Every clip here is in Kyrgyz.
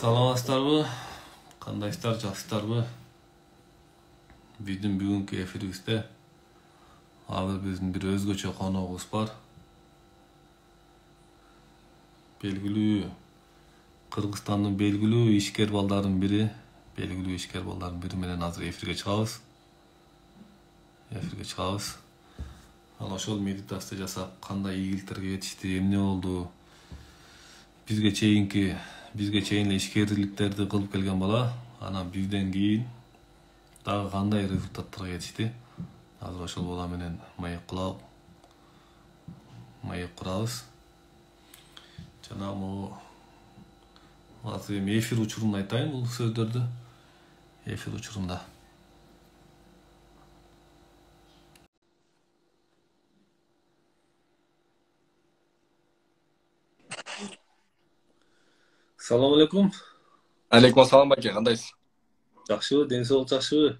Саламатсыздарбы? Кандайсыздар, жакшысыздарбы? Биздин бүгүнкү эфирибизде азыр биздин бир өзгөчө коногубуз бар. Белгилүү Кыргызстандын белгилүү ишкер балдардын бири менен азыр эфирге чыгабыз. Анан ошол медитация жасап, кандай ийгиликтерге жетишти, эмне болду? Бизге чейин эле ишкерликтерди кылып келген бала, анан бизден кийин дагы кандай результаттарга жетишти? Азыр ошол бала менен маек курабыз. Жана могу азыр эми эфир учурунда айтайын бул сөздөрдү. Эфир учурунда. Салам алейкум. Алейкум ассалам баке, кандайсың? Жакшыбы, ден соолук жакшыбы?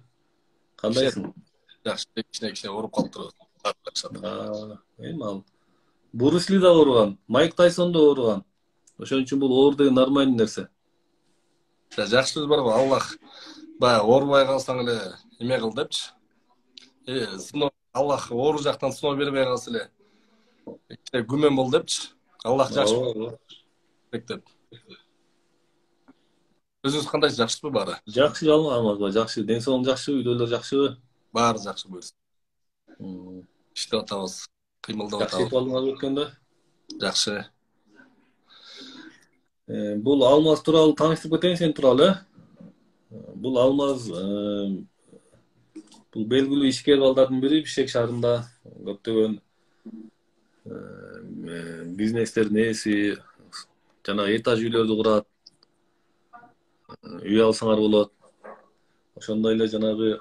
Кандайсың? Жакшы, кичине ооруп калыптыр. Эми ал Брус Ли да ооруган, Майк Тайсон да ооруган. Ошон үчүн бул оор деген нормальный нерсе. Жакшы барбы, Аллах баягы оорубай калсаң эле эме кыл депчи. Аллах оору жактан сыноо бербей калса эле күмөн бол депчи. Аллах жакшы деп. Өзүңүз кандайсыз, жакшысызбы баары? Жакшы Алмазбай, жакшы. Ден соолук жакшыбы, үйдөлөр жакшыбы? Баары жакшы буюрса. Иштеп атабыз, кыймылдап атабыз. Жакшы балыңар өткөндө? Жакшы. Бул Алмаз тууралуу тааныштырып кетейин сен тууралуу, Бул Алмаз бул белгилүү ишкер балдардын бири, Бишкек шаарында көптөгөн бизнестердин ээси, жана этаж үйлөрдү курат. Үй алсаңар болот. Ошондой эле жанагы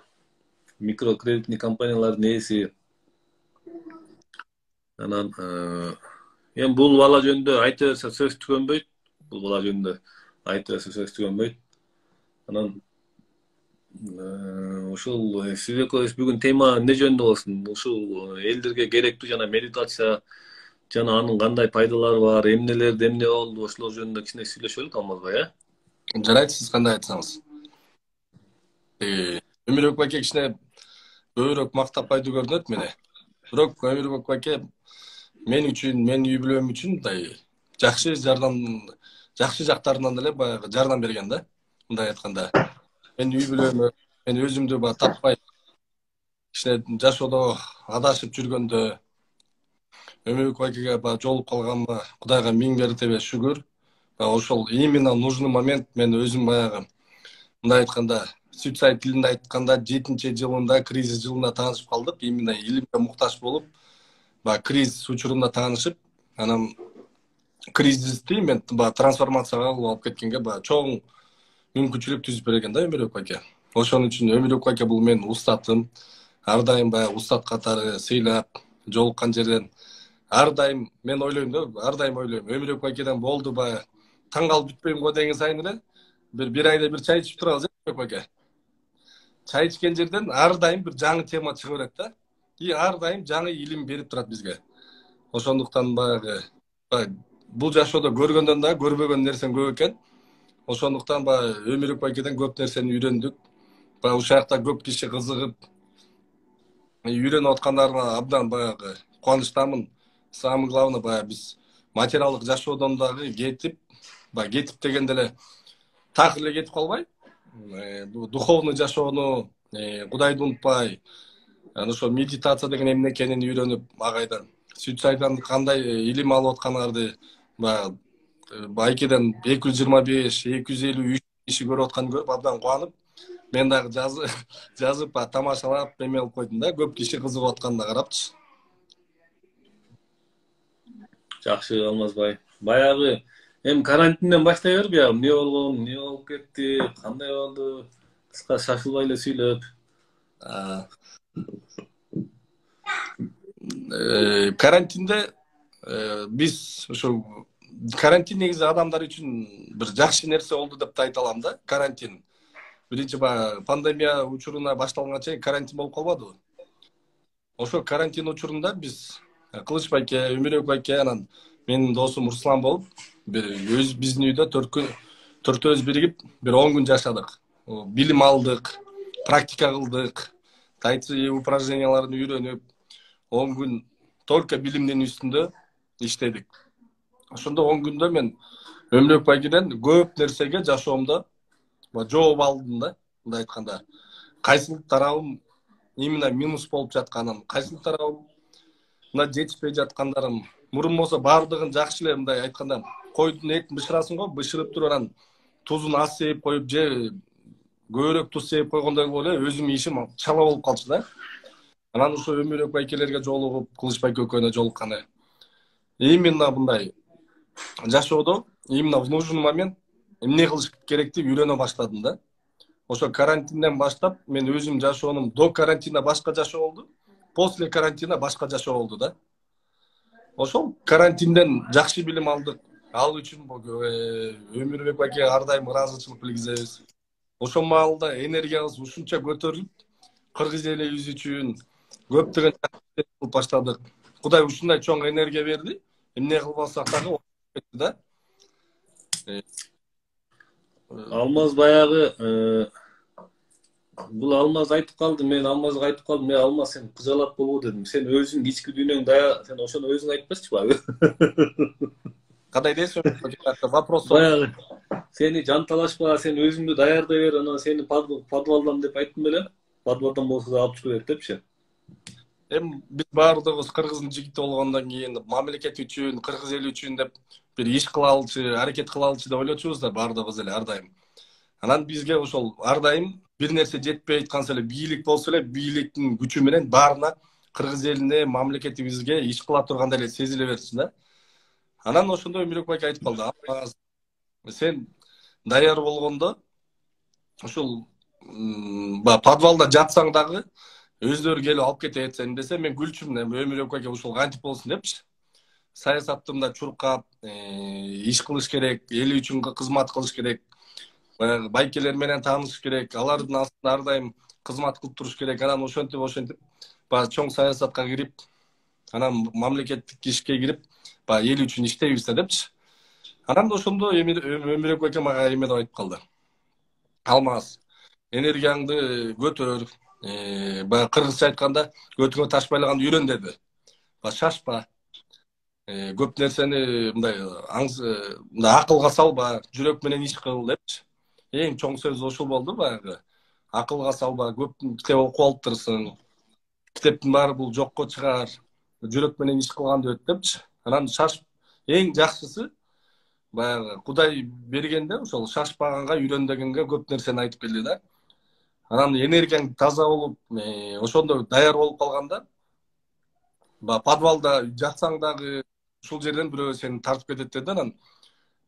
микрокредитный компаниялардын ээси. Анан эми бул бала жөнүндө айта берсе сөз түгөнбөйт. Анан ушул сиз экөөбүз бүгүн тема эмне жөнүндө болсун? Ушул элдерге керектүү жана медитация жана анын кандай пайдалары бар, эмнелерди, эмне болду, ошолор жөнүндө кичине сүйлөшөлүк, Алмазбай, Жарайт, сиз кандай айтсаңыз. Өмүрбек баке кичине көбүрөөк мактап пайда көрүнөт мени. Бирок Өмүрбек баке мен үчүн, менин үй бүлөм үчүн жакшы жактарынан эле баягы жардам берген да. Мындай айтканда, мен үй бүлөмө, мен өзүмдү таппай кичине жашоодо адашып жүргөндө Өмүрбек бакеге жолугуп калганыма Кудайга миң мертебе шүгүр. Ошол именно нужный момент мен өзүм баягы мындай айтканда, суицид тилинде айтканда 7-чи жылында, кризис жылында таанышып калдык. Именно илимге муктаж болуп, кризис учурунда таанышып, анан кризисти мен трансформацияга алып кеткенге чоң мүмкүнчүлүк түзүп берген да Өмүрбек баке. Ошон үчүн Өмүрбек баке бул менин устатым. Ар дайым устат катары сыйлап, жолуккан жерден ар дайым мен ойлойм да, Өмүрбек бакеден болду таң калып бүтпөйм го деген сайын эле бир айда бир чай ичип турабыз, Өмүрбек баке. Чай ичкен жерден ар дайым бир жаңы тема чыга берет да. И ар дайым жаңы илим берип турат бизге. Ошондуктан бул жашоодо көргөндөн да көрбөгөн нерсең көп экен. Ошондуктан Өмүрбек бакеден көп нерсени үйрөндүк. Ушул жакта көп киши кызыгып үйрөнүп аткандарына абдан кубанычтамын. Самый главный биз материалдык жашоодон дагы кетип дегенде эле так эле кетип калбай, духовный жашоону, Кудайды унутпай, ошо медитация деген эмне экенин үйрөнүп, агайдан суициддан кандай илим алып атканыңарды байкеден 225-253 киши көрүп атканын көрүп абдан кубанып, мен дагы жазып тамашалап эме кылып койдум да, көп киши кызыгып атканына карапчы. Жакшы, Алмазбай. Баягы эми карантинден баштай берби, эмне болгон, эмне болуп кетти, кандай болду? Кыска шашылбай эле сүйлөп. Карантинде биз ошо карантин негизи адамдар үчүн бир жакшы нерсе болду деп айта алам да. Карантин биринчи пандемия учуруна башталганга чейин карантин болуп калбадыбы? Ошо карантин учурунда биз Кылыч байке, Өмүрбек байке, анан менин досум Руслан болуп, биздин үйдө 4 күн төртөөбүз биригип бир 10 күн жашадык. Билим алдык, практика кылдык, тайци упражненияларын үйрөнүп, 10 күн только билимдин үстүндө иштедик. Ошондо 10 күндө мен Өмүрөк Байкеден көп нерсеге жашоомдо жооп алдым да, мындай айтканда. Кайсыл тарабым именно минус болуп жатканын, кайсыл тарабымда жетишпей жаткандарым, мурун болсо баардыгын жакшы эле мындай айтканда, койдун этин бышырасың го, бышырып туруп анан тузун аз сээп коюп же көбүрөөк туз сээп койгондой болуп эле өзүмдүн ишим чала болуп калчу да. Анан ошо Өмүрөк Байкелерге жолугуп, Кылыч Байке экөөнө жолукканы. Именно мындай жашоодо, именно в нужный момент эмне кылыш керекти үйрөнө баштадым да. Ошо карантинден баштап мен өзүм жашоонум до карантина башка жашоо болду, после карантина башка жашоо болду да. Ошол карантинден жакшы билим алдык. Ал үчүн Өмүрбек Байкеге ар дайым ыраазычылык билгизебиз. Ошол маалда энергиябыз ушунча көтөрүлүп, кыргыз элибиз үчүн көптөгөн кылып баштадык. Кудай ушундай чоң энергия берди. Эмне кылбасак дагы да. Алмаз баягы бул Алмаз айтып калды, мен Алмазга айтып калдым, мен Алмаз сен кыжалат болбо дедим. Сен өзүң ички дүйнөң дая, сен ошону өзүң айтпачыбы? Кандай дейсиң? Вопрос баягы сени жанталашпа, сен өзүңдү даярдай бер, анан сени подвалдан деп айттым беле. Подвалдан болсо да алып чыгып депчи. Биз баардыгыбыз кыргыздын жигити болгондон кийин мамлекет үчүн, кыргыз эли үчүн деп бир иш кылалычы, аракет кылалычы деп ойлочубуз да баардыгыбыз эле ар дайым. Анан бизге ошол ар дайым бир нерсе жетпей айтканса эле бийлик болсо эле бийликтин күчү менен баарына кыргыз элине, мамлекетибизге иш кыла тургандай эле сезиле берчү да. Анан ошондо Өмүрөк Байке айтып калды, сен даяр болгондо ушул подвалда жатсаң дагы өздөрү келип алып кетет сени десе, мен күлчүмүн, Өмүрөк Байке ушул кантип болсун депчи. Саясатты мындай чуркап, иш кылыш керек, эли үчүн кызмат кылыш керек, байкелер менен таанышыш керек, алардын астында ар дайым кызмат кылып туруш керек. Анан ошентип чоң саясатка кирип, анан мамлекеттик ишке кирип, эл үчүн иштейбиз депчи. Анан ошондо Өмүрөк Байке мага эме деп айтып калды. Алмаз, энергияңды көтөр, кыргызча айтканда көтүңө таш байлаганды үйрөн деди. Шашпа, көп нерсени мындай акылга салба, жүрөк менен иш кыл депчи. Эң чоң сөз ошол болду баягы. Акылга салба, көп китеп окуп алыптырсың. Китептин баары бул жокко чыгар, жүрөк менен иш кылганды өт депчи. Анан эң жакшысы баягы Кудай бергенде ошол шашпаганга, үйрөн дегенге көп нерсени айтып келди да. Анан энергияң таза болуп, ошондо даяр болуп калганда, подвалда жатсаң дагы ушул жерден бирөө сени тартып кетет деди. Анан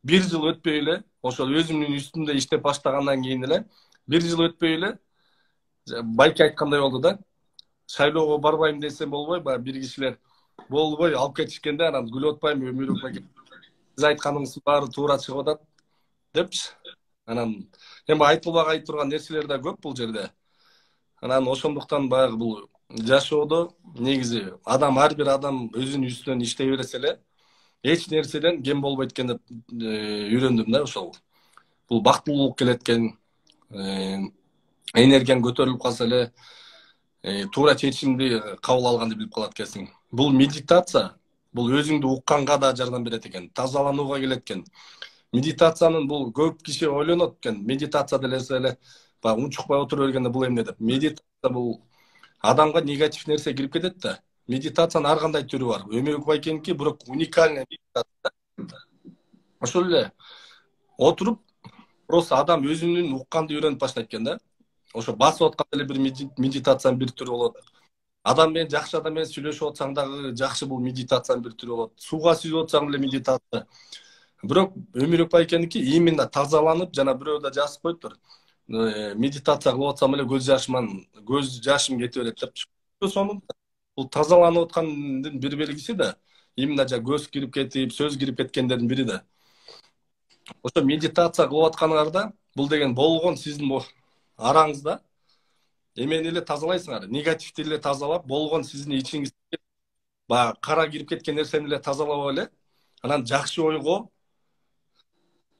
бир жыл өтпөй эле, ошол өзүмдүн үстүмдө иштеп баштагандан кийин эле, бир жыл өтпөй эле Байке айткандай болду да. Шайлоого барбайм десе болбой, бир кишилер болбой алып кетишкенде, анан күлүп атпайм, Өмүрөк Байке сиз айтканыңыздын баары туура чыгып атат депчи. Анан айтылбагай турган нерселер да көп бул жерде. Анан ошондуктан баягы бул жашоодо негизи ар бир адам өзүнүн үстүнөн иштей берсе эле эч нерседен кем болбойт экен деп үйрөндүм да. Ошол бул бактылуулук келет экен, энергияң көтөрүлүп калса эле туура чечимди кабыл алганды билип калат экенсиң. Бул медитация, бул өзүңдү укканга да жардам берет экен, тазаланууга келет экен. Медитациянын бул көп киши ойлонот экен, медитация делесе эле унчукпай отура бергенде бул эмне деп. Медитация бул адамга негатив нерсе кирип кетет да. Медитациянын ар кандай түрү бар. Өмүрөк Байкеники бирок уникальный медитация. Ошол эле отуруп, просто адам өзүнүн укканды үйрөнүп баштайт экен да. Ошо басып атканда эле бир медитациянын бир түрү болот. Адам менен жакшы адам менен сүйлөшүп атсаң дагы жакшы бул медитациянын бир түрү болот. Сууга сүзүп атсаң деле медитация. Бирок Өмүрөк Байкеники именно тазаланып, жана бирөө да жазып коюптур. Медитация кылып атсам эле көз жашым кете берет деп. Сонун бул тазаланып аткандын бир белгиси да именно көз кирип кетип, сөз кирип кеткендердин бири да. Ошо медитация кылып атканыңарда бул деген болгон сиздин араңызда эмени эле тазалайсыңар, негативди эле тазалап, болгон сиздин ичиңизде кара кирип кеткен нерсени эле тазалап эле, анан жакшы ойго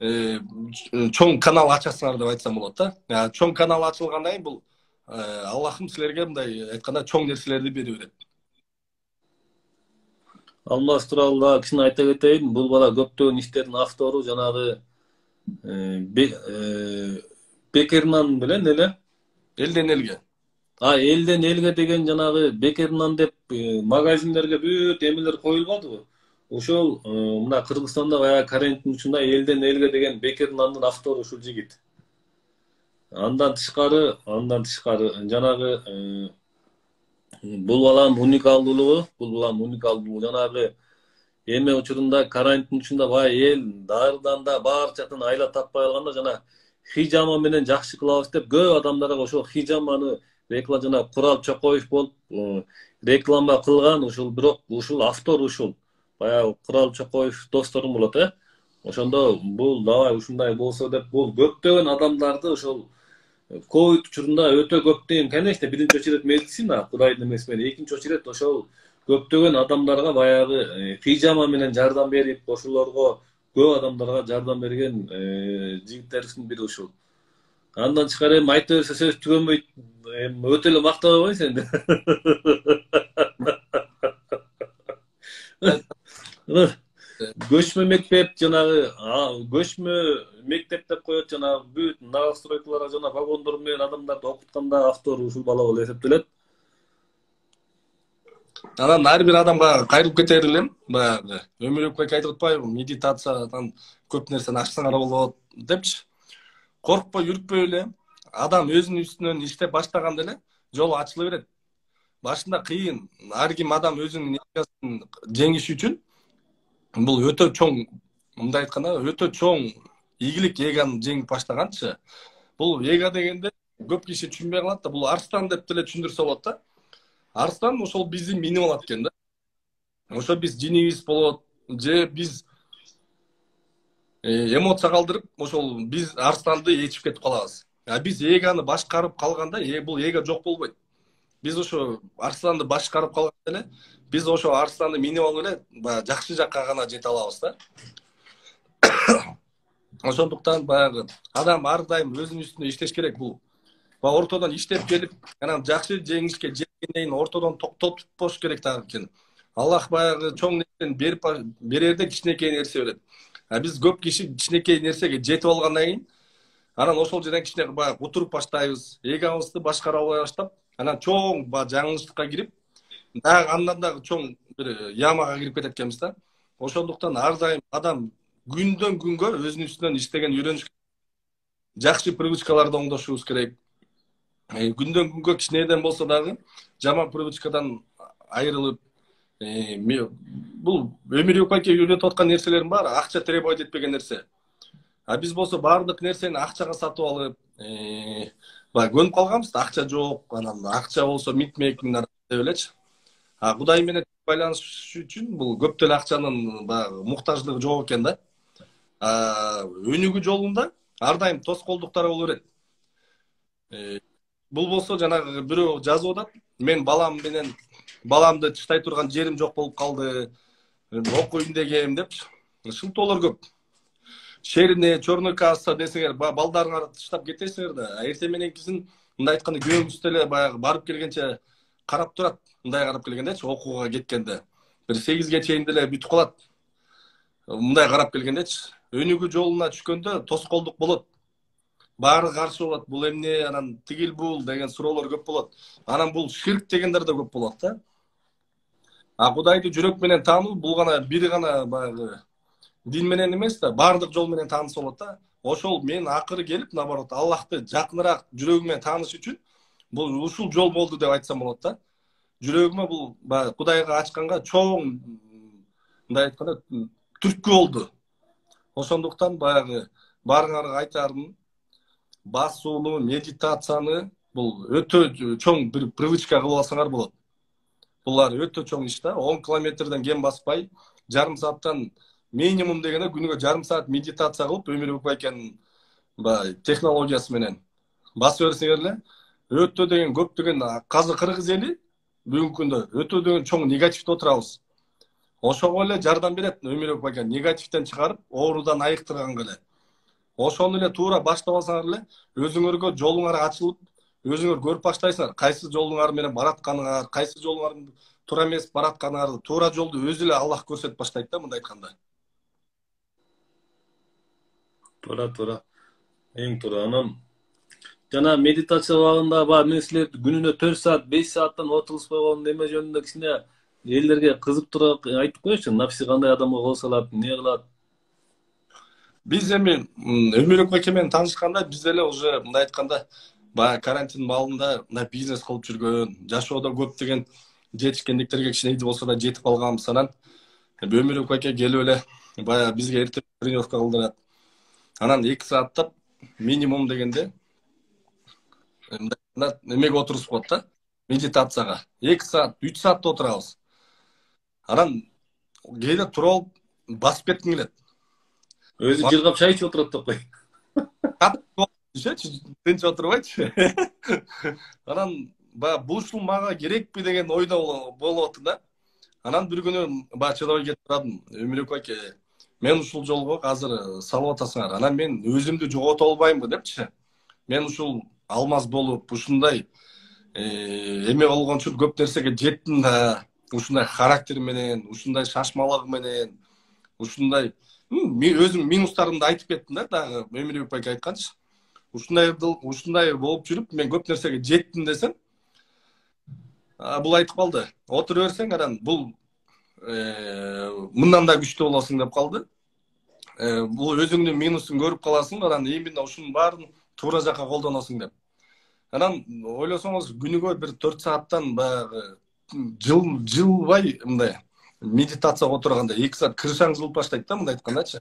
чоң канал ачасыңар деп айтсам болот да. Чоң канал ачылгандан кийин бул Аллахым силерге мындай айтканда чоң нерселерди бере берет. Алмаз тууралуу дагы кичине айта кетейин. Бул бала көптөгөн иштердин автору жанагы Бекернан билен эле. Элден элге. Элден элге деген жанагы Бекернан деп магазиндерге бүт эмелер коюлбадыбы? Ошол мына Кыргызстанда баягы карантин учунда элден элге деген Бекернандын автору ушул жигит. Андан тышкары жанагы бул баланын уникалдуулугу жанагы эме учурунда карантин учурунда баягы эл дарыдан да барчадан айла таппай калганда жана хижама менен жакшы кылабыз деп көп адамдарга ошол хижаманы реклама жана Курал Чокоев болуп реклама кылган ушул, бирок ушул автор ушул баягы Курал Чокоев досторум болот ошондо бул давай ушундай болсо деп бул көптөгөн адамдарды ошол ковид учурунда өтө көптөгөн, конечно, биринчи очерет медицина Кудайдын эмеси менен, экинчи очерет ошол көптөгөн адамдарга баягы хижама менен жардам берип, ошолорго көп адамдарга жардам берген жигиттерибиздин бири ушул. Андан тышкары эми айта берсе сөз түгөнбөйт. Өтө эле мактабай койсуң сен. Көчмө мектеп жанагы көчмө мектеп деп коет жанагы бүт новостройкаларга жана вагондор менен адамдарды окутканда автор ушул бала болуп эсептелет. Анан ар бир адамга кайрылып кетер элем. Баягы Өмүрөкбек айтып атпайбы, медитациядан көп нерсени ачсаңар болот депчи. Коркпой, үркпөй эле адам өзүнүн үстүнөн иштеп баштаганда эле жолу ачыла берет. Башында кыйын, ар ким адам өзүнүн эгосын жеңиш үчүн бул өтө чоң, мындай айтканда өтө чоң ийгилик эганы жеңип баштаганчы. Бул эго дегенде көп киши түшүнбөй калат да, бул арстан деп деле түшүндүрсө болот да. Арстан ошол биздин мини болот экен да. Ошо биз жинибиз болот, же биз эмоция калтырып, ошол биз арстанды ээрчип кетип калабыз. Биз эгоны башкарып калганда, бул эго жок болбойт. Биз ошо арстанды башкарып калганда эле, биз ошо арстанды минип алып эле жакшы жакка гана жете алабыз да. Ошондуктан баягы адам ар дайым өзүнүн үстүндө иштеш керек. Бул ортодон иштеп келип, анан жакшы жеңишке жеткенден кийин ортодон токтотпош керек дагы экен. Аллах баягы чоң нерсени берерде кичинекей нерсе берет. Биз көп киши кичинекей нерсеге жетип алгандан кийин анан ошол жерден кичине баягы утуруп баштайбыз. Эгобузду башкара албай баштап, анан чоң жаңылыштыкка кирип, дагы андан дагы чоң бир ямага кирип кетет экенбиз да. Ошондуктан ар дайым адам күндөн күнгө өзүнүн үстүнөн иштеген үйрөнүш, жакшы привычкаларды оңдошубуз керек. Күндөн күнгө кичинеден болсо дагы жаман привычкадан айрылып, бул Өмүрөк байке үйрөтүп аткан нерселердин баары акча требовать этпеген нерсе. Биз болсо баардык нерсени акчага сатып алып, көнүп калганбыз да, акча жок, анан акча болсо митмейкиңер деп элечи. Кудай менен байланыш үчүн бул көп деле акчанын баягы муктаждыгы жок экен да. Өнүгүү жолунда ар дайым тоскоолдуктар боло берет. Бул болсо жанагы бирөө жазып атат, мен баламды тыштай турган жерим жок болуп калды, окуйм дегем деп. Шылтоолор көп. Шерине, черный касса десеңер, балдарыңарды тыштап кетесиңер да, эртең мененкисин мындай айтканда күйөөңүз деле баягы барып келгенче карап турат. Мындай карап келгендечи, окууга кеткенде бир 8ге чейин деле бүтүп калат. Мындай карап келгендечи, өнүгүү жолуна түшкөндө тоскоолдук болот. Баары каршы болот, бул эмне, анан тигил бул деген суроолор көп болот. Анан бул ширк дегендер да көп болот да. Кудайды жүрөк менен таануу бул гана бири гана баягы дин менен эмес да, баардык жол менен таанысы болот да. Ошол мен акыры келип, наоборот, Аллахты жакыныраак жүрөгүмө тааныш үчүн бул ушул жол болду деп айтсам болот да. Жүрөгүмө бул Кудайга ачканга чоң, мындай айтканда, түрткү болду. Ошондуктан баягы баарыңарга айтарым, басууну, медитацияны бул өтө чоң бир привычка кылып алсаңар болот. Булар өтө чоң иш да. 10 километрден кем баспай, жарым сааттан минимум дегенде күнүгө жарым саат медитация кылып, Өмүрөк байкенин технологиясы менен басып берсеңер эле, өтө деген көп деген казыр кыргыз эли бүгүнкү күндө өтө деген чоң негативде отурабыз. Ошого эле жардам берет Өмүрөк байке, негативден чыгарып, оорудан айыктырганга эле. ошону эле туура баштабасаңар эле өзүңөргө жолуңар ачылып, өзүңөр көрүп баштайсыңар, кайсы жолуңар менен баратканыңар, кайсы жолуңар туура эмес баратканыңарды, туура жолду өзү эле Аллах көрсөтүп баштайт да, мындай айтканда. Туура. Эң туура. Анан жана медитация убагында баягы мен силер күнүнө 4 саат, 5 сааттан отурушпай койгон эме жөнүндө кичине элдерге кызык тура айтып коюңчу. Напси кандай адамга кол салат, эмне кылат? Биз эми Өмүрөк байке менен таанышканда биз эле уже мындай айтканда баягы карантин маалында мындай бизнес кылып жүргөн, жашоодо көптөгөн жетишкендиктерге кичине иди болсо да жетип калганбыз. Анан Өмүрөк байке келип эле баягы бизге эртең тренировка кылдырат. Анан 2 сааттап минимум дегенде эмеге отурушуп коет да, медитацияга. 2 саат, 3 саатта отурабыз. Анан кээде тура алып басып кеткиң келет. Өзү жыргап чай ичип отурат деп кой. Тынч отурбайчы. Анан баягы бул ушул мага керекпи деген ойдо болуп атты да. Анан бир күнү баягы чыдабай кетип турадым. Өмүрөк байке, мен ушул жолго азыр салып атасыңар. Анан мен өзүмдү жогото албаймынбы депчи. Мен ушул алмаз болуп, ушундай эме болгончу көп нерсеге жеттим да. Ушундай характер менен, ушундай шашмалык менен, ушундай өзүм минустарымды айтып кеттим да, дагы Өмүрөк байке айтканчы. Ушундай болуп жүрүп, мен көп нерсеге жеттим десем, бул айтып калды. Отура берсең, анан бул мындан да күчтүү болосуң деп калды. Бул өзүңдүн минусун көрүп каласың, анан именно ушунун баарын туура жакка колдоносуң деп. Анан ойлосоңуз, күнүгө бир 4 сааттан баягы жылбай мындай медитацияга отурганда 2 саат кыршаң жылып баштайт да, мындай айткандачы.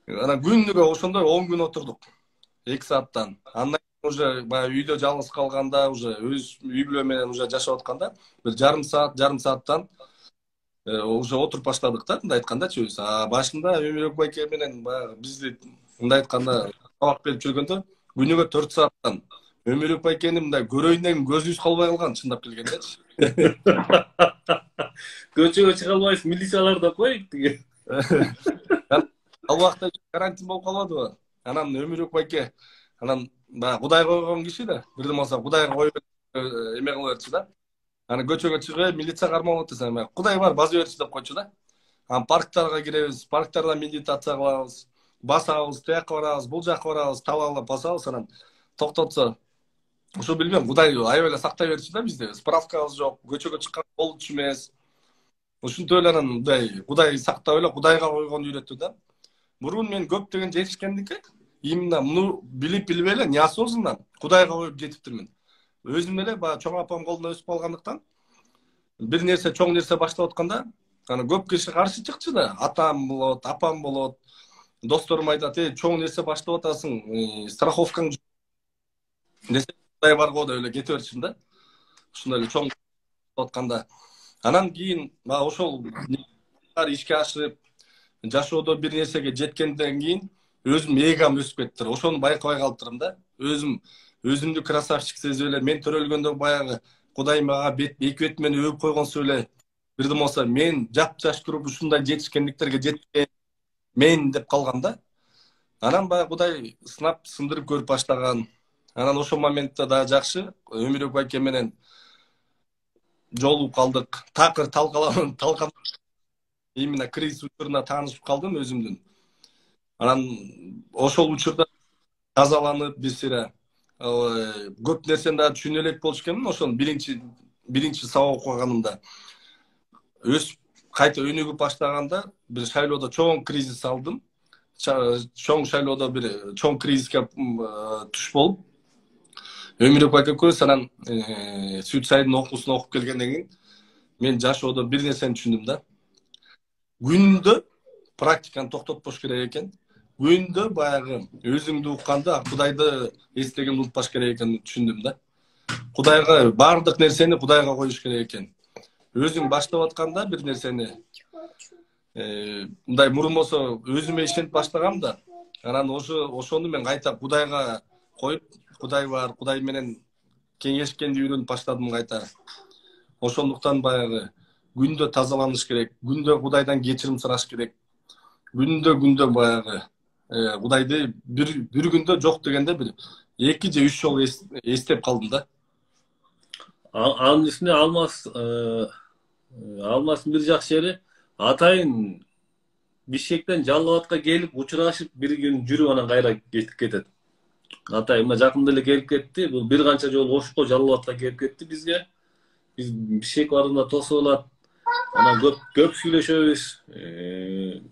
Анан күнүгө ошондой 10 күн отурдук. 2 сааттан. Андан уже баягы үйдө жалгыз калганда, уже өз үй бүлө менен уже жашап атканда бир жарым сааттан уже отуруп баштадык да, мындай айткандачы өзү. Башында Өмүрөк байке менен баягы бизди мындай айтканда сабак берип жүргөндө күнүгө 4 сааттан Өмүрөк байкени мындай көрөйүн деген көзүбүз калбай калган, чындап келгендечи. Көчөгө чыга албайсыз, милициялар деп кой тиги. Ал убакта карантин болуп калбадыбы? Анан Өмүрөк байке, анан баягы Кудай койгон киши да, бирден болсо Кудайга коюп эме кыла берчү да. Анан көчөгө чыгып, милиция кармап атса, Кудай бар, баса берчү деп койчу да. Анан парктарга киребиз, парктарда медитация кылабыз, басабыз, тияка барабыз, бул жака барабыз, табалап басабыз, анан токтотсо, ушу билбейм, Кудай аябай эле сактай берчү да бизди. Справкабыз жок, көчөгө чыккан болчу эмес. Ушинтип эле анан мындай Кудай сактап эле Кудайга койгонду үйрөттү да. Мурун мен көптөгөн жетишкендикке именно муну билип эле неосознанно Кудайга коюп жетиптирмин. Өзүм эле баягы чоң апам колунда өсүп калгандыктан бир нерсе, чоң нерсе баштап атканда, анан көп киши каршы чыкчу да, атам болот, апам болот, досторум айтат, чоң нерсе баштап атасың, страховкаң нерсе Кудай бар го деп эле кете берчүмүн да. Ушундай эле чоң атканда. Анан кийин ошол ишке ашырып, жашоодо бир нерсеге жеткенден кийин өзүм эгом өсүп кетти. Ошону байкабай калыптырмын да. Өзүмдү красавчик сезип эле, мен төрөлгөндө баягы Кудай мага эки бетимен өбүп койгонсу эле, бирден болсо мен жапжаш туруп ушундай жетишкендиктерге жеткен мен деп калгам да. Анан баягы Кудай сынап, сындырып көрүп баштаган. Анан ошол моментте да жакшы Өмүрөк байке менен жолугуп калдык. Такыр талкан именно кризис учурунда таанышып калдым өзүмдүн. Анан ошол учурда тазаланып, бисире көп нерсени да түшүнө элек болчу экенмин. Ошол биринчи сабак окуганымда өсүп кайта өнүгүп баштаганда бир шайлоодо чоң кризис алдым. Чоң шайлоодо бир чоң кризиске туш болуп Өмүрөк байке көз анан суициддин окуусун окуп келгенден кийин мен жашоодо бир нерсени түшүндүм да. Күндө практиканы токтотпош керек экен. Күндө баягы өзүңдү укканда Кудайды эстегенди унутпаш керек экенин түшүндүм да. Кудайга баардык нерсени Кудайга коюш керек экен. Өзүң баштап атканда бир нерсени мындай мурун болсо өзүмө ишенип баштагам да. Анан ошону мен кайта Кудайга коюп, Кудай бар, Кудай менен кеңешкенди үйрөнүп баштадым кайта. Ошондуктан баягы күндө тазаланыш керек, күндө Кудайдан кечирим сураш керек. Күндө баягы Кудайды бир күндө жок дегенде бир 2 же 3 жолу эстеп калдым да. Анын үстүнө Алмастын бир жакшы жери атайын Бишкектен Жалал Абадка келип учурашып бир күн жүрүп анан кайра кетет. Атайын мына жакында эле келип кетти. Бул бир канча жолу Ошко Жалал Абадка келип кетти бизге. Биз Бишкек баарында тосуп алат. Анан көп сүйлөшөбүз.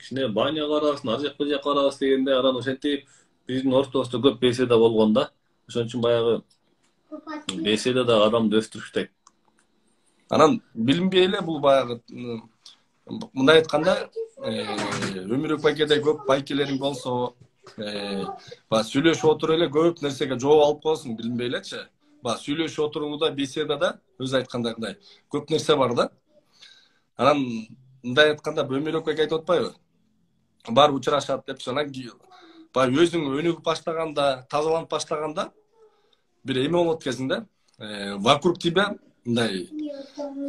Кичине баня карабыз, ар жак бул жак карабыз дегенде анан ошентип биздин ортобузда көп беседа болгон да. Ошон үчүн баягы беседа да адамды өстүрүштөйт. Анан билинбей эле бул баягы мындай айтканда Өмүрөк байкеде көп байкелериң болсо, сүйлөшүп отуруп эле көп нерсеге жооп алып коесуң билинбей элечи. Сүйлөшүп отурууда беседада өзү айткандай көп нерсе бар да. Анан мындай айтканда Өмүрөк байке айтып атпайбы? Барып учурашат деп, анан өзүң өнүгүп баштаганда, тазаланып баштаганда бир эме болот кезинде, вокруг тебя мындай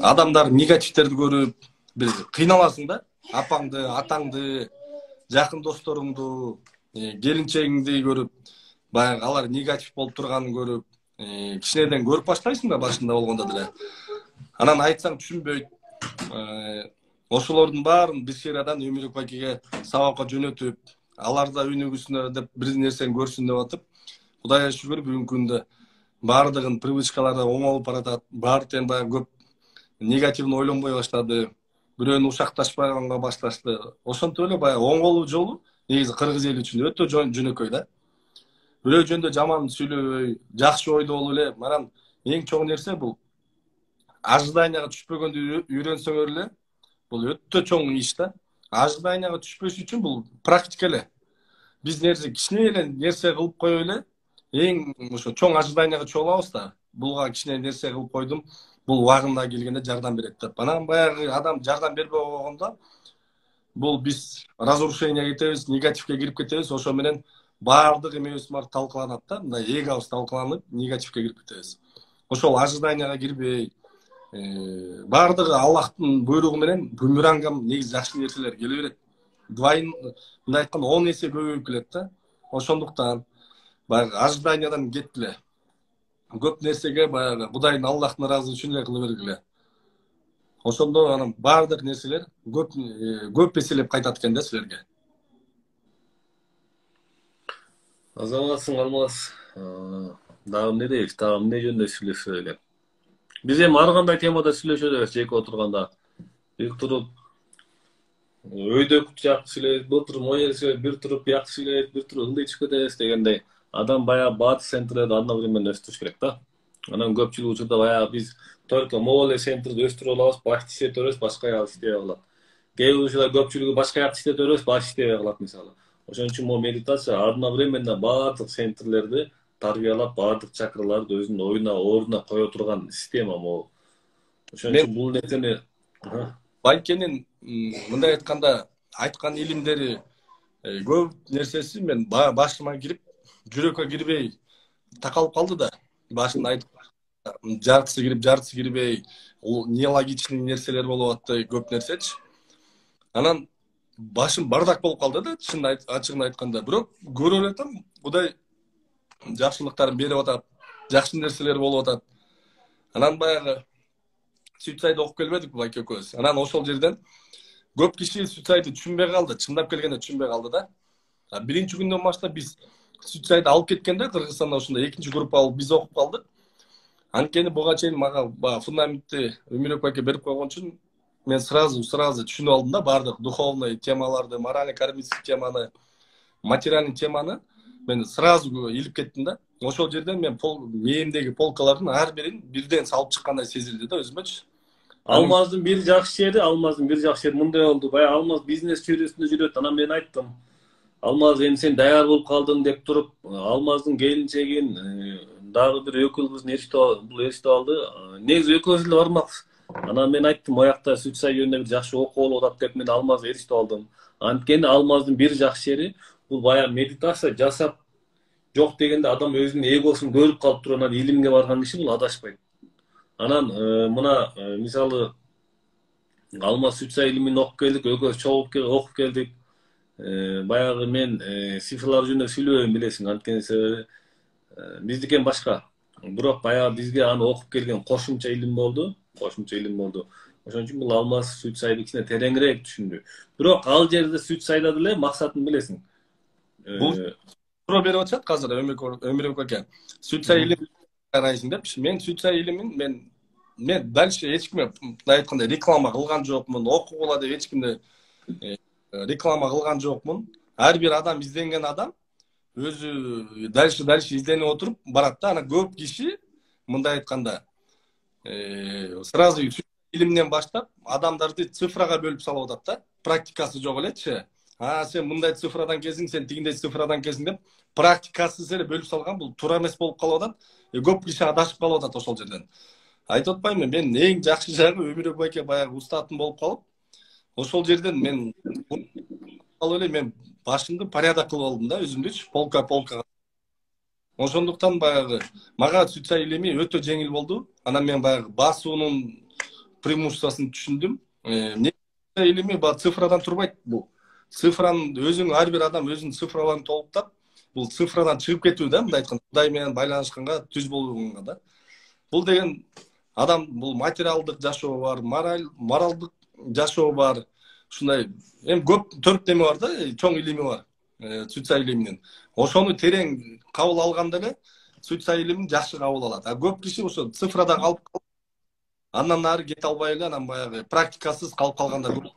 адамдар негативтерди көрүп, бир кыйналасың да. Апаңды, атаңды, жакын досторуңду, келинчегиңди көрүп, баягы алар негатив болуп турганын көрүп, кичинеден көрүп баштайсың да башында болгондо деле. Анан айтсаң түшүнбөйт. Ошолордун баарын бир сериядан Өмүрөк байкеге сабакка жөнөтүп, алар да өнүгүсүн деп бир нерсени көрсүн деп атып, Кудайга шүгүр бүгүнкү күндө баардыгын привычкалары оңолуп баратат. Баары тең баягы көп негативный ойлонбой баштады. Бирөөнү ушакташпаганга башташты. Ошентип эле баягы оңолуу жолу негизи кыргыз эли үчүн өтө жөнөкөй да. Бирөө жөнүндө жаман сүйлөбөй, жакшы ойдо болуп эле, манан эң чоң нерсе бул ожиданияга түшпөгөндү үйрөнсөңөр эле, бул өтө чоң иш да. Ожиданияга түшпөш үчүн бул практика эле. Биз кичине эле нерсе кылып коюп эле, эң ошо чоң ожиданияга чыга алабыз да. Булга кичине нерсе кылып койдум, бул убагында келгенде жардам берет деп. Анан баягы адам жардам бербей койгондо, бул биз разрушение кетебиз, негативке кирип кетебиз. Ошо менен баардык эмебиз бар талкаланат да, мындай эгобуз талкаланып, негативке кирип кетебиз. Ошол ожиданияга кирбей, баардыгы Аллахтын буйругу менен бумерангам негизи жакшы нерселер келе берет. Мындай айтканда 10 эсе көбөйүп келет да. Ошондуктан баягы ожиданиядан кеткиле. Көп нерсеге баягы Кудайдын Аллахтын ыраазы үчүн эле кыла бергиле. Ошондо анан баардык нерселер көп эселеп кайтат экен да силерге. Азаматсың Алмаз. Дагы эмне дейбиз? Дагы эмне жөнүндө сүйлөшсө эле. Биз эми ар кандай темада сүйлөшөбүз жеке отурганда. Бир туруп өйдөк жакшы сүйлөйбүз, бир туруп моел сүйлөйбүз, бир туруп бияк сүйлөйбүз, бир туруп ындай чыгып кетебиз дегендей. Адам баягы батыс центрде одновременно өстүрүш керек да. Анан көпчүлүк учурда баягы биз только моел центрди өстүрүп алабыз, башты иштете беребиз, башка жагы иштебей калат. Кээ бир учурда көпчүлүгү башка жакты иштете беребиз, баш иштебей калат мисалы. Ошон үчүн могу медитация одновременно баардык центрлерди тарбиялап, баардык чакраларды өзүнүн ордуна кое турган система могу. Ошон үчүн бул нерсени Байкенин мындай айтканда айткан илимдери көп нерсеси мен башыма кирип, жүрөккө кирбей такалып калды да. Башында айтып жартысы кирип, жартысы кирбей, нелогичный нерселер болуп атты, көп нерсечи. Анан башым бардак болуп калды да, ачыгын айтканда. Бирок көрүп атам, Кудай жакшылыктарын берип атат, жакшы нерселер болуп атат. Анан баягы суицайд окуп келбедик байке экөөбүз. Анан ошол жерден көп киши суицайды түшүнбөй калды, чындап келгенде түшүнбөй калды да. Биринчи күндөн баштап биз суицайды алып кеткенде Кыргызстанда ошондой экинчи группа алып биз окуп калдык. Анткени буга чейин мага фундаментти Өмүрөк байке берип койгон үчүн мен сразу түшүнүп алдым да баардык духовный темаларды, моральный кармический теманы, материальный теманы мен сразу илип кеттим да. Ошол жерден мен мээмдеги полкалардын ар бирин бирден салып чыккандай сезилди да өзүмөчү. Алмаздын бир жакшы жери мындай болду. Баягы Алмаз бизнес чөйрөсүндө жүрөт. Анан мен айттым, Алмаз эми сен даяр болуп калдың деп туруп, Алмаздын келинчегин дагы бир экөө кызын ээрчитип алды. Негизи экөөбүз эле бармакпыз. Анан мен айттым, оякта суицид жөнүндө бир жакшы окуу болуп атат деп мен Алмазды ээрчитип алдым. Анткени Алмаздын бир жакшы жери бул баягы медитация жасап жок дегенде адам өзүнүн эгосун көрүп калып туруп анан илимге барган киши бул адашпайт. Анан мына мисалы Алмаз суицид илимин окуп келдик, экөөбүз чогулуп окуп келдик. Баягы мен цифрлар жөнүндө сүйлөбөйм билесиң, анткени себеби биздикен башка. Бирок баягы бизге аны окуп келген кошумча илим болду. Кошумча илим болду. Ошон үчүн бул Алмаз сүт сайды кичине тереңирээк түшүндү. Бирок ал жерде сүт сайдады эле, максатын билесиң. Бул суроо берип атышат азыр Өмүрбек аке. Сүт сай илим карайсың депчи. Мен сүт сай илимин мен дальше эч кимге мындай айтканда реклама кылган жокмун, окугула деп эч кимди реклама кылган жокмун. Ар бир адам, изденген адам өзү дальше изденип отуруп барат да. Анан көп киши мындай айтканда сразу илимден баштап адамдарды цифрага бөлүп салып атат да. Практикасы жок элечи. Сен мындай цифрадан келсиң, сен тигиндей цифрадан келсиң деп практикасыз эле бөлүп салган. Бул туура эмес болуп калып атат. Көп киши адашып калып атат ошол жерден. Айтып атпаймынбы, мен эң жакшы жагы Өмүрбек аке баягы устатым болуп калып, ошол жерден мен алып эле мен башымды порядок кылып алдым да, өзүмдүчү полка. Ошондуктан баягы мага сүт сай илими өтө жеңил болду. Анан мен баягы басуунун преимуществосын түшүндүм. Илими баягы цифрадан турбайт бул. Цифранын өзүң, ар бир адам өзүнүн цифраларын толуктап, бул цифрадан чыгып кетүү да, мындай айтканда, Кудай менен байланышканга, түз болууга да. Бул деген адам, бул материалдык жашоо бар, моралдык жашоо бар. Ушундай эми көп төрт неме бар да, чоң илими бар. Сүт сай илиминин. Ошону терең кабыл алганда эле сүт сай илимин жакшы кабыл алат. Көп киши ошо цифрада калып андан нары кете албай эле, анан баягы практикасыз калып калгандар көп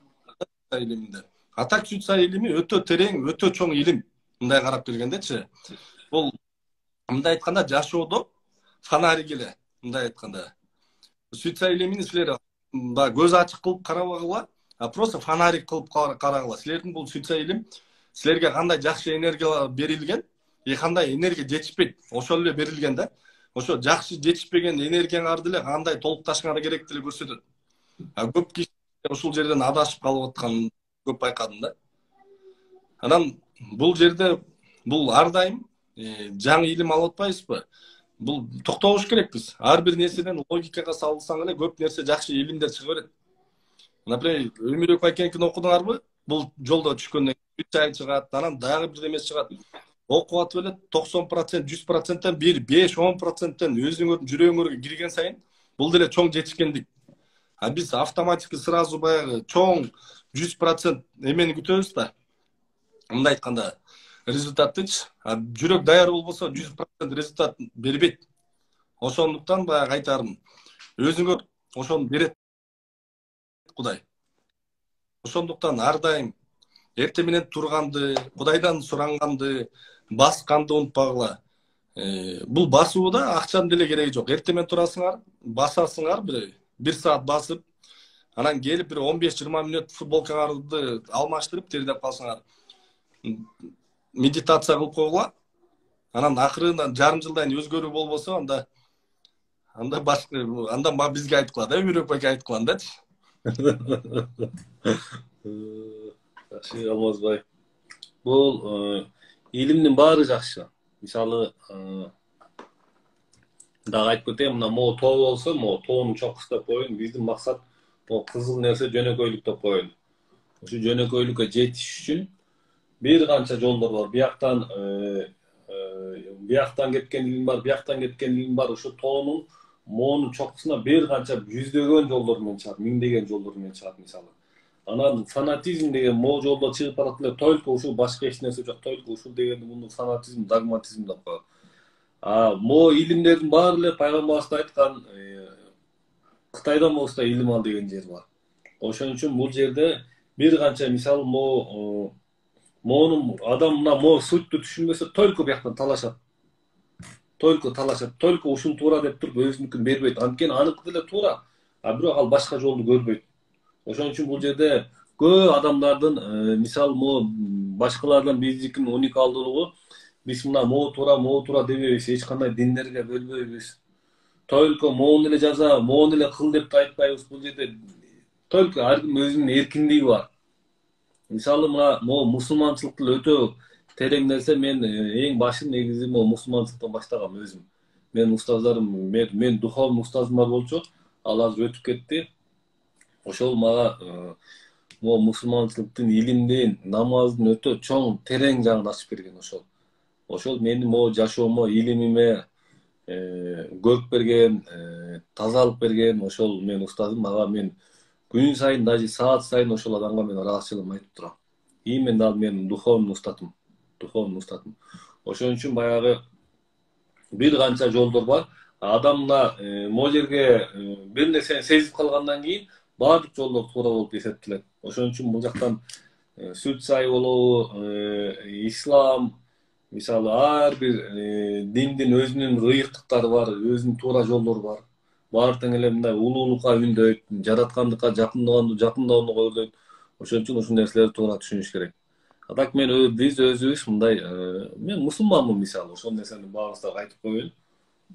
илиминде. Так сүт сай илими өтө терең, өтө чоң илим. Мындай карап келгендечи. Бул мындай айтканда жашоодо фонарик эле, мындай айтканда. Сүт сай илимин силер көз ачык кылып карабагыла, просто фонарик кылып карагыла. Силердин бул сүт сай илим силерге кандай жакшы энергиялар берилген, кандай энергия жетишпейт, ошол эле берилген да. Ошо жакшы жетишпеген энергияңарды эле кандай толукташыңар керекти эле көрсөтөт. Көп киши ушул жерден адашып калып атканын көп байкадым да. Анан бул жерде бул ар дайым жаңы илим алып атпайбызбы? Бул токтолуш керекпиз. Ар бир нерседен логикага салсаң эле көп нерсе жакшы илимдер чыга берет. Например, Өмүрбек акенькини окудуңарбы? Бул жолдо түшкөндөн кийин 3 ай чыгат, анан дагы бир эмес чыгат. Окуп атып эле 90%, 100%тен 5-10%тен өзүңөрдүн жүрөгүңөргө кирген сайын бул деле чоң жетишкендик. Биз автоматики сразу баягы чоң 100% эмени күтөбүз да. Мындай айтканда, результаттычы. Жүрөк даяр болбосо 100% результат бербейт. Ошондуктан баягы айтарым, өзүңөр ошону берет Кудай. Ошондуктан ар дайым эртең менен турганды, Кудайдан суранганды, басканды унутпагыла. Бул басууда акчанын деле кереги жок. Эртең менен турасыңар, басасыңар, бир саат басып, анан келип бир 15-20 мүнөт футболкаңарды алмаштырып тердеп калсаңар, медитация кылып койгула. Анан акырында жарым жылдан өзгөрүү болбосо, анда башка, анда бизге айткыла да, Өмүрбек аке айткыла дачы. Жакшы, Алмазбай. Бул илимдин баары жакшы. Мисалы, дагы айтып кетейин, мына могу тоо болсо, могу тоонун чокусу деп коеюн. Биздин максат могу кызыл нерсе жөнөкөйлүк деп коеюн. Ушу жөнөкөйлүккө жетиш үчүн бир канча жолдор бар. Бияктан кеткен илим бар, бияктан кеткен илим бар. Ушу тоонун, моонун чокусуна бир канча жүздөгөн жолдор менен чыгат, миңдеген жолдор менен чыгат мисалы. Анан фанатизм деген могу жолдо чыгып барат эле, только ушул, башка эч нерсе жок, только ушул дегенди муну фанатизм, догматизм деп коет. Могу илимдердин баары эле пайгамбарыбыз айткан, Кытайдан болсо илим ал деген жер бар. Ошон үчүн бул жерде бир канча мисалы моонун адам мына могу сутту түшүнбөсө только бияктан талашат. Только ушул туура деп туруп өзүнүкүн бербейт. Анткени аныкы деле туура, бирок ал башка жолду көрбөйт. Ошон үчүн бул жерде көп адамдардын мисалы башкалардан биздикинин уникалдуулугу, биз мына могу туура дебейбиз, эч кандай диндерге бөлбөйбүз. Только моуну эле жаза, моуну эле кыл деп айтпайбыз. Бул жерде только ар ким өзүнүн эркиндиги бар. Мисалы мына мусулманчылык деле өтө терең нерсе. Мен эң башын негизи мусулманчылыктан баштагам өзүм. Мен устаздарым, мен духовный устазым бар болчу, ал азыр өтүп кетти. Ошол мага могу мусулманчылыктын, илимдин, намаздын өтө чоң терең жагын ачып берген ошол. Ошол менин могу жашоомо, илимиме көрүп берген, тазалык берген ошол менин устазым. Ага мен күн сайын, даже саат сайын ошол адамга мен ыраазычылыгымды айтып турам. Именно ал менин духовный устатым. Ошон үчүн баягы бир канча жолдор бар. Адам мына могу жерге бир нерсени сезип калгандан кийин баардык жолдор туура болуп эсептелет. Ошон үчүн бул жактан сүт сай болобу, ислам, мисалы ар бир диндин өзүнүн ыйыктыктары бар, өзүнүн туура жолдору бар. Баары тең эле мындай улуулукка үндөйт, жараткандыкка жакындоону колдойт. Ошон үчүн ушул нерселерди туура түшүнүш керек. А так биз өзүбүз мындай, мен мусулманмын мисалы, ошол нерсени баарыбызда айтып коелу.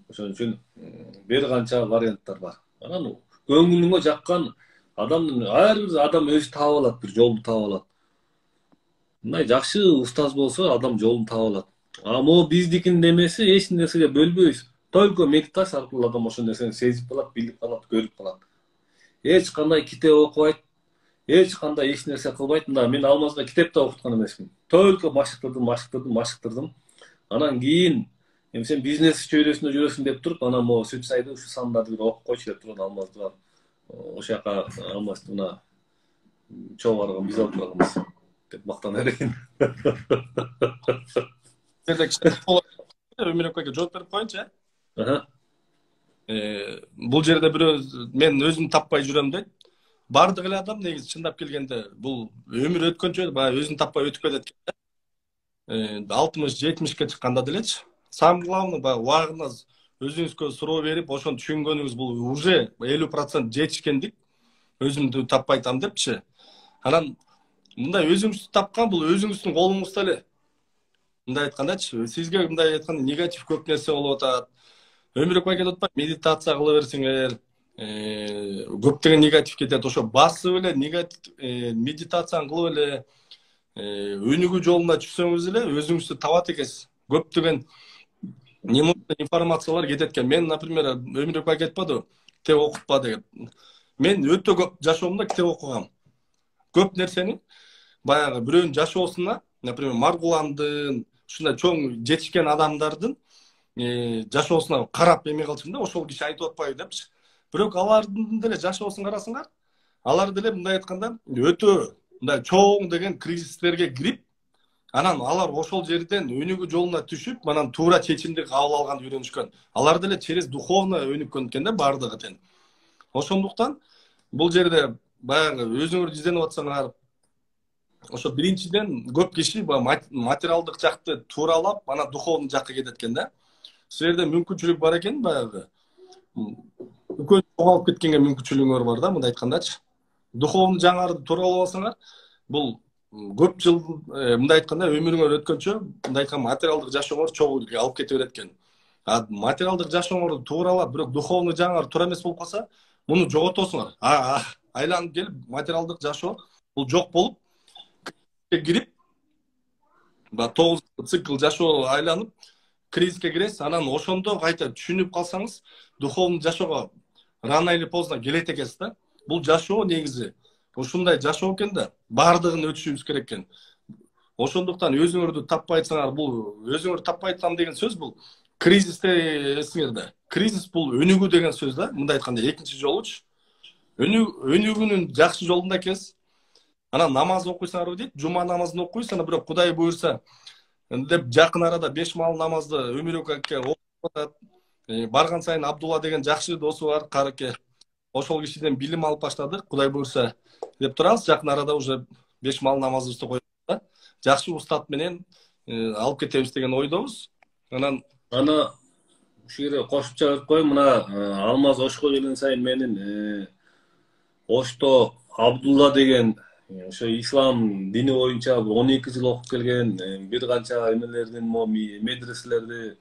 Ошон үчүн бир канча варианттар бар. Анан көңүлүңө жаккан адамдын ар бир адам өзү таап алат, бир жолду таап алат. Мындай жакшы устаз болсо адам жолун таап алат. А могу биздикинин немеси эч нерсеге бөлбөйбүз. Только медитация аркылуу адам ошол нерсени сезип калат, билип калат, көрүп калат. Эч кандай китеп окубайт, эч кандай эч нерсе кылбайт. Мына мен Алмазда китеп да окуткан эмесмин. Только машыктырдым. Анан кийин сен бизнес чөйрөсүндө жүрөсүң деп туруп, анан могу сүт сайды ушу сандарды бир окуп койчу деп турат Алмазда. Ошол жака Алмазды мына чогуу барган биз алып барганбыз деп мактана берген. Өмүрөк байке жооп берип коеюнчу. Бул жерде бирөө мен өзүм таппай жүрөм дейт. Бардык эле адам негизи чындап келгенде бул өмүр өткөнчө баягы өзүн таппай өтүп кетет экен. 60-70ке чыкканда делечи. Самое главное, баягы убагында өзүңүзгө суроо берип, ошону түшүнгөнүңүз бул уже 50% жетишкендик. Өзүмдү таппайтам депчи. Анан мындай өзүңүздү тапкан бул өзүңүздүн колуңузда эле. Мындай айткандачы, сизге мындай айтканда негатив көп нерсе болуп атат. Өмүрөк байке деп атпайбы, медитация кыла берсеңер, көптөгөн негатив кетет. Ошо басып эле негатив медитацияны кылып эле өнүгүү жолуна түшсөңүз эле өзүңүздү табат экенсиз. Көптөгөн информациялар кетет экен. Мен, например, Өмүрөк байке айтпадыбы, китеп окутпа деген. Мен өтө көп жашоомдо китеп окугам. Көп нерсени баягы бирөөнүн жашоосуна, например, Маргуландын, ушундай чоң жетишкен адамдардын жашоосуна карап эме кылчумун да, ошол киши айтып атпайбы депчи. Бирок алардын деле жашоосун карасаңар, алар деле мындай айтканда өтө мындай чоң деген кризистерге кирип, анан алар ошол жерден өнүгүү жолуна түшүп, анан туура чечимди кабыл алганды үйрөнүшкөн. Алар деле через духовно өнүккөн экен да бардыгы тең. Ошондуктан бул жерде баягы өзүңөр изденип атсаңар, ошо биринчиден көп киши материалдык жакты тууралап, анан духовный жакка кетет экен да. Сул жерде мүмкүнчүлүк бар экен, баягы үкөө жоголуп кеткенге мүмкүнчүлүгүңөр бар да, мындай айткандачы. Духовный жаңарды тууралап алсаңар, бул көп жыл мындай айтканда өмүрүңөр өткөнчө, мындай айтканда материалдык жашооңор чогуу алып кете берет экен. А материалдык жашооңорду тууралап, бирок духовный жаңар туура эмес болуп калса, муну жоготосуңар. Айланып келип, материалдык жашоо бул жок болуп кирип, 9 цикл жашоо айланып, кризиске киресиз, анан ошондо кайта түшүнүп калсаңыз, духовный жашоого рано или поздно келет экенсиз да. Бул жашоо негизи ушундай жашоо экен да, бардыгын өтүшүбүз керек экен. Ошондуктан өзүңөрдү таппай атсаңар, бул өзүңөрдү таппай атам деген сөз бул кризисте эсиңерде. Кризис бул өнүгүү деген сөз да, мындай айтканда экинчи жолучу. Өнүгүүнүн жакшы жолунда экенсиз. Анан намаз окуйсаңар дейт, жума намазын окуйсуз, анан бирок Кудай буйрса деп жакын арада 5 маал намазды Өмүрөк аке окуп атат. Барган сайын Абдулла деген жакшы досу бар, караке. Ошол кишиден билим алып баштадык, Кудай буйрса деп турабыз. Жакын арада уже 5 маал намазыбызды коюп да. Жакшы устат менен алып кетебиз деген ойдобуз. Анан ушул жерге кошуп чыгарып коеюн, мына Алмаз Ошко келген сайын менин Ошто Абдулла деген ошо ислам дини боюнча 12 жыл окуп келген, бир канча эмелердин медреселерди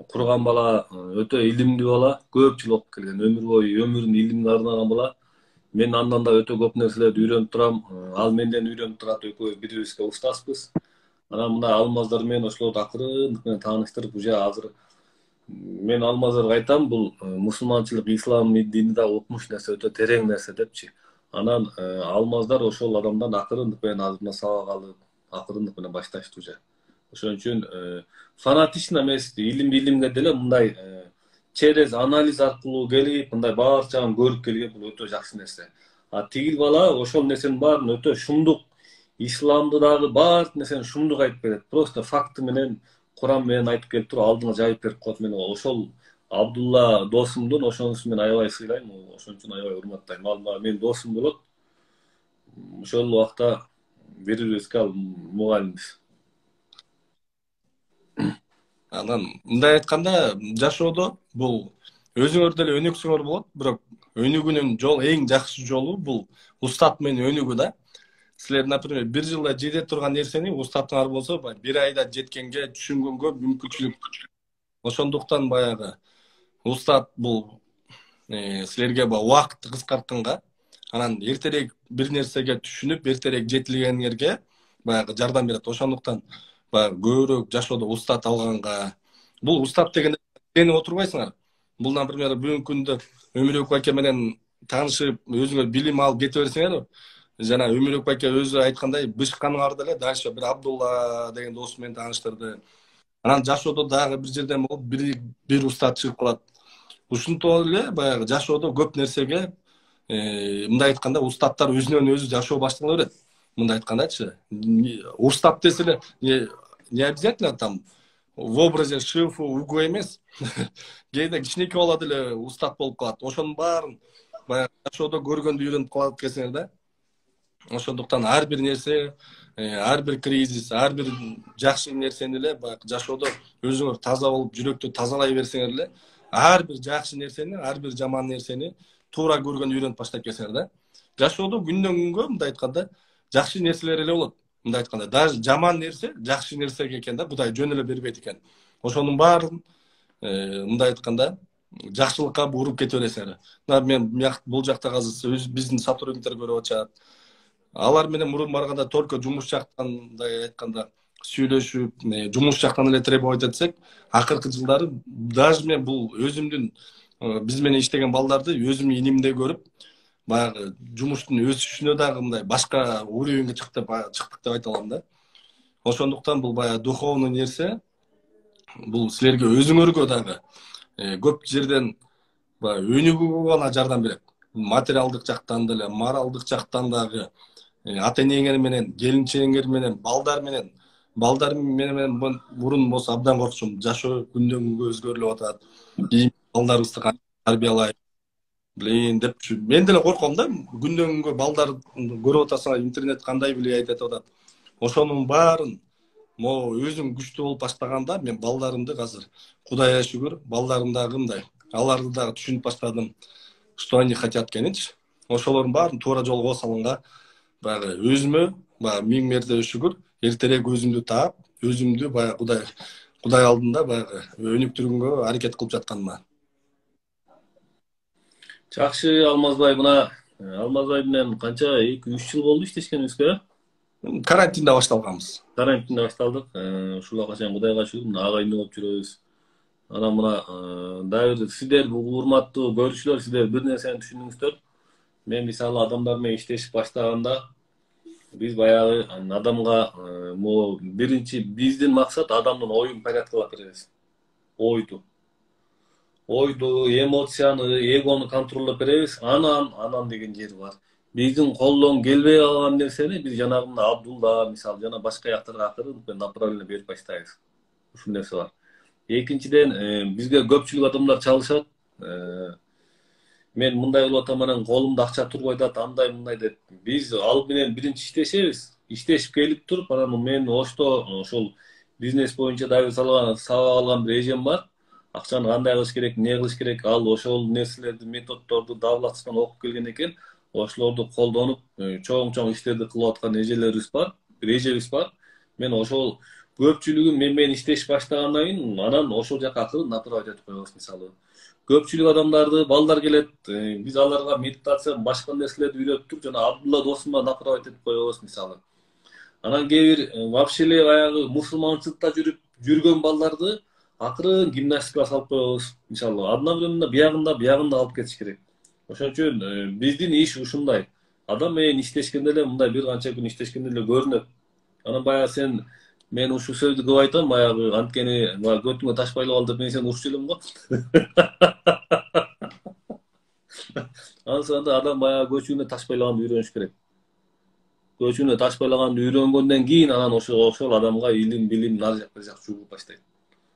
курган бала, өтө илимдүү бала, көп жыл окуп келген, өмүр бою өмүрүн илимге арнаган бала. Мен андан да өтө көп нерселерди үйрөнүп турам, ал менден үйрөнүп турат, экөөбүз бири-бирибизге устазбыз. Анан мына Алмаздар менен ошолорду акырындык менен тааныштырып, уже азыр мен Алмаздарга айтам, бул мусулманчылык, ислам дини да окмуш нерсе, өтө терең нерсе депчи. Анан алмаздар ошол адамдан акырындык менен азырына сабак алып, акырындык менен башташты уже. Ошон үчүн фанатично эмес, илимге деле мындай через анализ аркылуу келип, мындай баарчагын көрүп келген бул өтө жакшы нерсе. А тигил бала ошол нерсенин баарын өтө шумдук, исламды дагы баар нерсени шумдук айтып берет. Просто факты менен, Куран менен айтып келип туруп алдыңа жайып берип коет. Мен ошол Абдулла досумдун ошонусу мен аябай сыйлайм, ошон үчүн аябай урматтайм. Ал менин досум болот. Ошол убакта бири-бирибизге ал мугалимбиз. Анан мындай айтканда, жашоодо бул өзүңөр деле өнүксөңөр болот, бирок өнүгүүнүн жолу, эң жакшы жолу бул устат менен өнүгүү да. Силер, например, бир жылда жете турган нерсени устатыңар болсо, бир айда жеткенге, түшүнгөнгө мүмкүнчүлүк. Ошондуктан баягы устат бул силерге убакытты кыскартканга, анан эртерээк бир нерсеге түшүнүп, эртерээк жетилгениңерге баягы жардам берет. Ошондуктан баягы көбүрөөк жашоодо устат алганга, бул устат деген сени отурбайсыңар. Бул, например, бүгүнкү күндө Өмүрөк байке менен таанышып, өзүңөр билим алып кете берсеңер, жана Өмүрөк байке өзү айткандай, бышканыңар деле дальше бир Абдулла деген досу менен тааныштырды. Анан жашоодо дагы бир жерден болуп бир устат чыгып калат. Ушинтип эле баягы жашоодо көп нерсеге мындай айтканда устаттар өзүнөн өзү жашоо баштала берет. Мындай айткандачы, устат десе эле не обязательно там в образе шифу угу эмес. Кээде кичинекей бала деле устат болуп калат. Ошонун баарын баягы жашоодо көргөндү үйрөнүп калат экенсиңер да. Ошондуктан ар бир нерсе, ар бир кризис, ар бир жакшы нерсени эле баягы жашоодо өзүңөр таза болуп, жүрөктү тазалай берсеңер эле, ар бир жакшы нерсени, ар бир жаман нерсени туура көргөндү үйрөнүп баштайт экенсиңер да. Жашоодо күндөн күнгө мындай айтканда жакшы нерселер эле болот. Мындай айтканда, даже жаман нерсе жакшы нерсе экен да, Кудай жөн эле бербейт экен. Ошонун баарын мындай айтканда жакшылыкка буруп кете бересиңер. Мен бул жакта азыр биздин сотрудниктер көрүп атышат. Алар менен мурун барганда только жумуш жактандай айтканда сүйлөшүп, жумуш жактан эле требовать этсек, акыркы жылдары даже мен бул өзүмдүн биз менен иштеген балдарды өзүмдүн инимде көрүп, баягы жумуштун өсүшүнө дагы мындай башка уровеньге чыктык деп айта алам да. Ошондуктан бул баягы духовный нерсе, бул силерге өзүңөргө дагы көп жерден өнүгүүгө гана жардам берет. Материалдык жактан деле, моралдык жактан дагы, ата энеңер менен, келинчегиңер менен, балдар менен мурун болсо абдан коркчумун. Жашоо күндөн күнгө өзгөрүлүп атат. Балдарыбызды кантип тарбиялайбыз, блин деп мен деле корком да. Күндөн күнгө балдар көрүп атасыңар, интернет кандай влиять этип атат. Ошонун баарын өзүм күчтүү болуп баштаганда, мен балдарымды азыр Кудайга шүгүр, балдарым дагы мындай, аларды дагы түшүнүп баштадым, что они хотят экенинчи. Ошолордун баарын туура жолго салганга баягы өзүмө миң мертебе шүгүр, эртерээк өзүмдү таап, өзүмдү баягы Кудай алдында баягы өнүктүргөнгө аракет кылып жатканыма. Жакшы, Алмазбай, мына Алмазбай менен канча 2-3 жыл болду иштешкенибизге? Карантинде башталганбыз. Карантинде башталдык. Ушуга чейин Кудайга шүгүр, мына агайын болуп жүрөбүз. Анан мына дагы сиздер урматтуу көрүүчүлөр, сиздер бир нерсени түшүндүңүздөр. Мен мисалы адамдар менен иштешип баштаганда биз баягы адамга биринчи биздин максат адамдын оюн порядкалап беребиз. Ойду, эмоцияны, эгону контролдоп беребиз. Анан деген жери бар. Биздин колдон келбей калган нерсени биз жанагы Абдулла мисалы жана башка жактарга акырын направление берип баштайбыз. Ушул нерсе бар. Экинчиден, бизге көпчүлүк адамдар чалышат. Мен мындай болуп атам, анан колумда акча турбай атат, андай мындай деп. Биз ал менен биринчи иштешебиз. Иштешип келип туруп, анан мен Ошто ошол бизнес боюнча дагы сабак алган бир эжем бар. Акчаны кандай кылыш керек, эмне кылыш керек, ал ошол нерселерди, методдорду давлатчыдан окуп келген экен. Ошолорду колдонуп, чоң иштерди кылып аткан эжелерибиз бар, бир эжебиз бар. Мен ошол көпчүлүгү менен иштешип баштагандан кийин, анан ошол жака акырын направить этип коебуз мисалы. Көпчүлүк адамдарды балдар келет, биз аларга медитация, башка нерселерди үйрөтүп туруп, жана Абдулла досумга направить этип коебуз мисалы. Анан кээ бир вообще эле баягы мусулманчылыкта жүргөн балдарды акырын гимнастикага салып коебуз. Мисалы, одновременно биягында алып кетиш керек. Ошон үчүн биздин иш ушундай. Адам менен иштешкенде эле мындай бир канча күн иштешкенде эле көрүнөт. Анан баягы сен мен ушул сөздү көп айтам, баягы анткени баягы көтүңө таш байлап ал деп мен сени урушчу элем го. Анысы анда адам баягы көчүүнө таш байлаганды үйрөнүш керек. Көчүүнө таш байлаганды үйрөнгөндөн кийин анан ошол адамга илим, билим нары жак бери жак жугуп баштайт.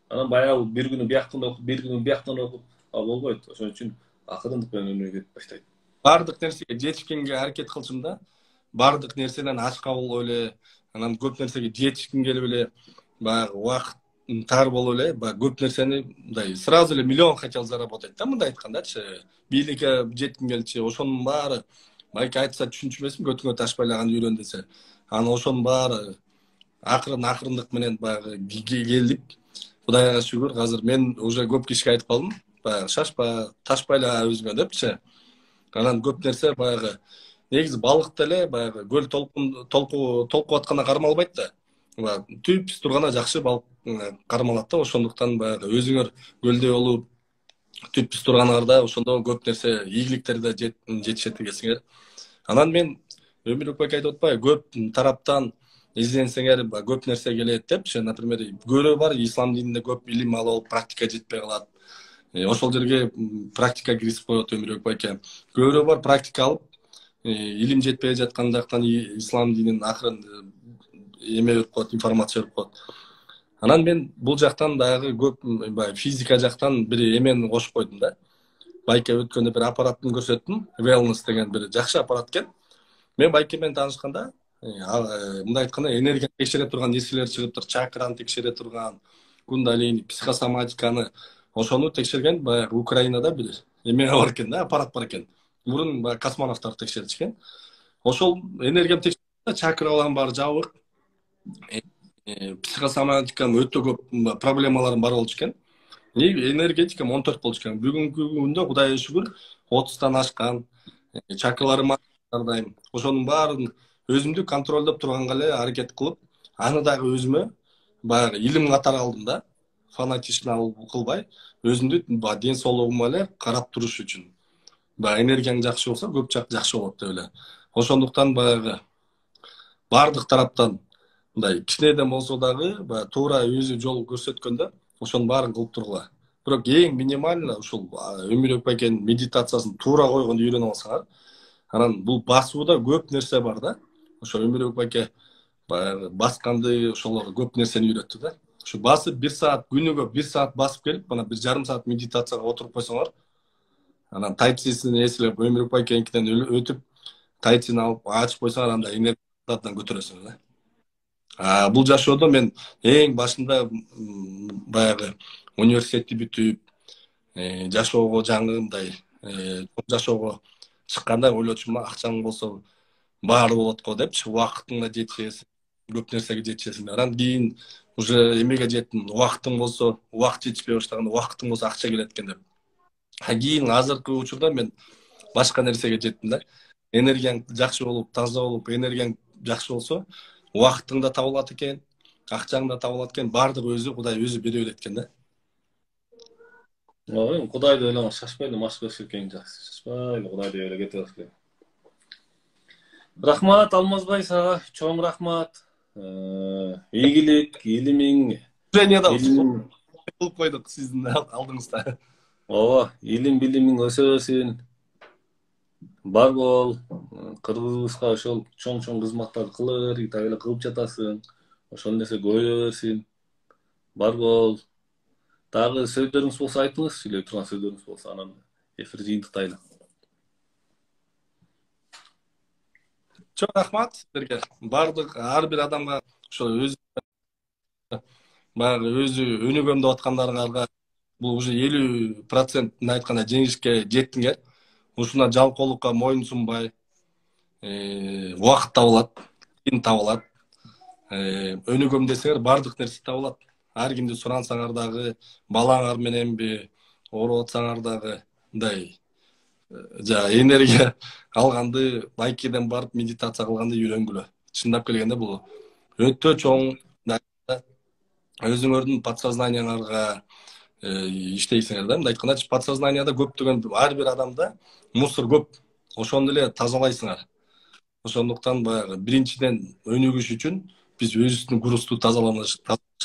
Анан баягы бир күнү бияктан окуп, бир күнү бияктан окуп, ал болбойт. Ошон үчүн акырындык менен өнүгүп кетип баштайт. Бардык нерсеге жетишкенге аракет кылчумун да. Бардык нерседен ачка болуп эле, анан көп нерсеге жетишким келип эле, баягы убакыт тар болуп эле, баягы көп нерсени мындай сразу эле миллион хотел заработать да, мындай айткандачы. Бийликке жетким келчү, ошонун баары балки айтса түшүнчүмөсүң, көтүңө таш байлаганды үйрөн десе. Анан ошонун баары акырындык менен баягы келдик. Кудайга шүгүр, азыр мен уже көп кишиге айтып калдым. Баягы шашпа, таш байла өзүңө депчи. Анан көп нерсе баягы негизи балык деле баягы көл толкуп атканда кармалбайт да. Түйүп турганда жакшы балык кармалат да. Ошондуктан баягы өзүңөр көлдө болуп түйүп турганыңарда ошондо көп нерсе ийгиликтерде жетишет экенсиңер. Анан мен Өмүрбек байке айтып атпайбы, көп тараптан изденсеңер көп нерсе келет депчи. Например, көрө бар ислам дининде көп илим алып, практика жетпей калат. Ошол жерге практика киргизип коет Өмүрбек байке. Көрө бар практика алып, илим жетпей жаткан жактан ислам динин акырын эме берип коет, информация берип коет. Анан мен бул жактан дагы көп физика жактан бир эмени кошуп койдум да. Байке өткөндө бир аппаратын көрсөттүм, wellness деген бир жакшы аппарат экен. Мен байке менен таанышканда, мындай айтканда энергияны текшере турган нерселер чыгыптыр, чакраны текшере турган, кундалини, психосоматиканы, ошону текшерген баягы Украинада бир эме бар экен да, аппарат бар экен. Мурун космонавттар текшертишкен. Ошол энергияны текшергенде чакралардын баары жабык, психосоматикам өтө көп проблемаларым бар болчу экен. Энергетикам 14 болчу экен. Бүгүнкү күндө Кудайга шүгүр 30тан ашкан, чакраларым дайым. Ошонун баарын өзүмдү контролдоп турганга эле аракет кылып, аны дагы өзүмө баягы илим катары алдым да. Фанатична кылбай, өзүмдү ден соолугума эле карап туруш үчүн. Баягы энергияң жакшы болсо, көп жакшы болот деп эле. Ошондуктан баягы бардык тараптан мындай кичинеден болсо дагы баягы туура өзү жол көрсөткөндө, ошонун баарын кылып тургула. Бирок эң минимально ушул Өмүрбек байкенин медитациясын туура койгонду үйрөнүп алсаңар, анан бул басууда көп нерсе бар да. Ошо Өмүрбек байке баягы басканды, ошолор көп нерсени үйрөттү да. Ушу басып 1 саат, күнүгө 1 саат басып келип, мына 1,5 саат медитацияга отуруп койсоңор, анан тайцисин эслеп, Өмүрбек байкеникинен өтүп, тайцини алып ачып койсоңор, анда энергиядан көтөрөсүңөр да. Бул жашоодо мен эң башында баягы университетти бүтүп, жашоого жаңы мындай жашоого чыкканда ойлочумун, акчаң болсо баары болот го депчи, убакытыңда жетишесиң, көп нерсеге жетишесиң. Анан кийин уже эмеге жеттим, убакытың болсо, убакыт жетишпей баштаганда, убакытың болсо акча келет экен деп. Кийин азыркы учурда мен башка нерсеге жеттим да. Энергияң жакшы болуп, таза болуп, энергияң жакшы болсо, убакытың да табылат экен, акчаң да табылат экен, баардыгы өзү Кудай өзү бере берет экен да. Кудайды ойлоңуз, шашпайлы маш кылыш керек эң жакшы. Шашпайлы Кудайды ойлоп кете бериш керек. Рахмат Алмазбай, сага чоң рахмат. Ийгилик, илимиң. Кылып койдук сиздин алдыңызда. Ооба, илим билимиң өсөсүн. Бар бол, кыргызыбызга ошол чоң кызматтарды кылыр, так эле кылып жатасың. Ошол нерсе көбөйө берсин. Бар бол. Дагы сөздөрүңүз болсо айтыңыз, сүйлөй турган сөздөрүңүз болсо, анан эфир жыйынтыктайлы. Чоң рахмат сиздерге. Бардык ар бир адамга ошо өзү өнүгөм деп аткандарыңарга бул уже 50% айтканда жеңишке жеттиңер. Ушуна жалкоолукка моюн сунбай, убакыт табылат, кийин табылат. Өнүгөм десеңер бардык нерсе табылат. Ар кимди сурансаңар дагы, балаңар мененби, ооруп атсаңар дагы, мындай энергия алганды, байкеден барып медитация кылганды үйрөнгүлө. Чындап келгенде бул өтө чоң өзүңөрдүн подсознанияңарга иштейсиңер да. Мындай айтканда подсознанияда көптөгөн ар бир адамда мусор көп. Ошону эле тазалайсыңар. Ошондуктан баягы биринчиден өнүгүш үчүн биз өзүбүздүн грузду тазалаш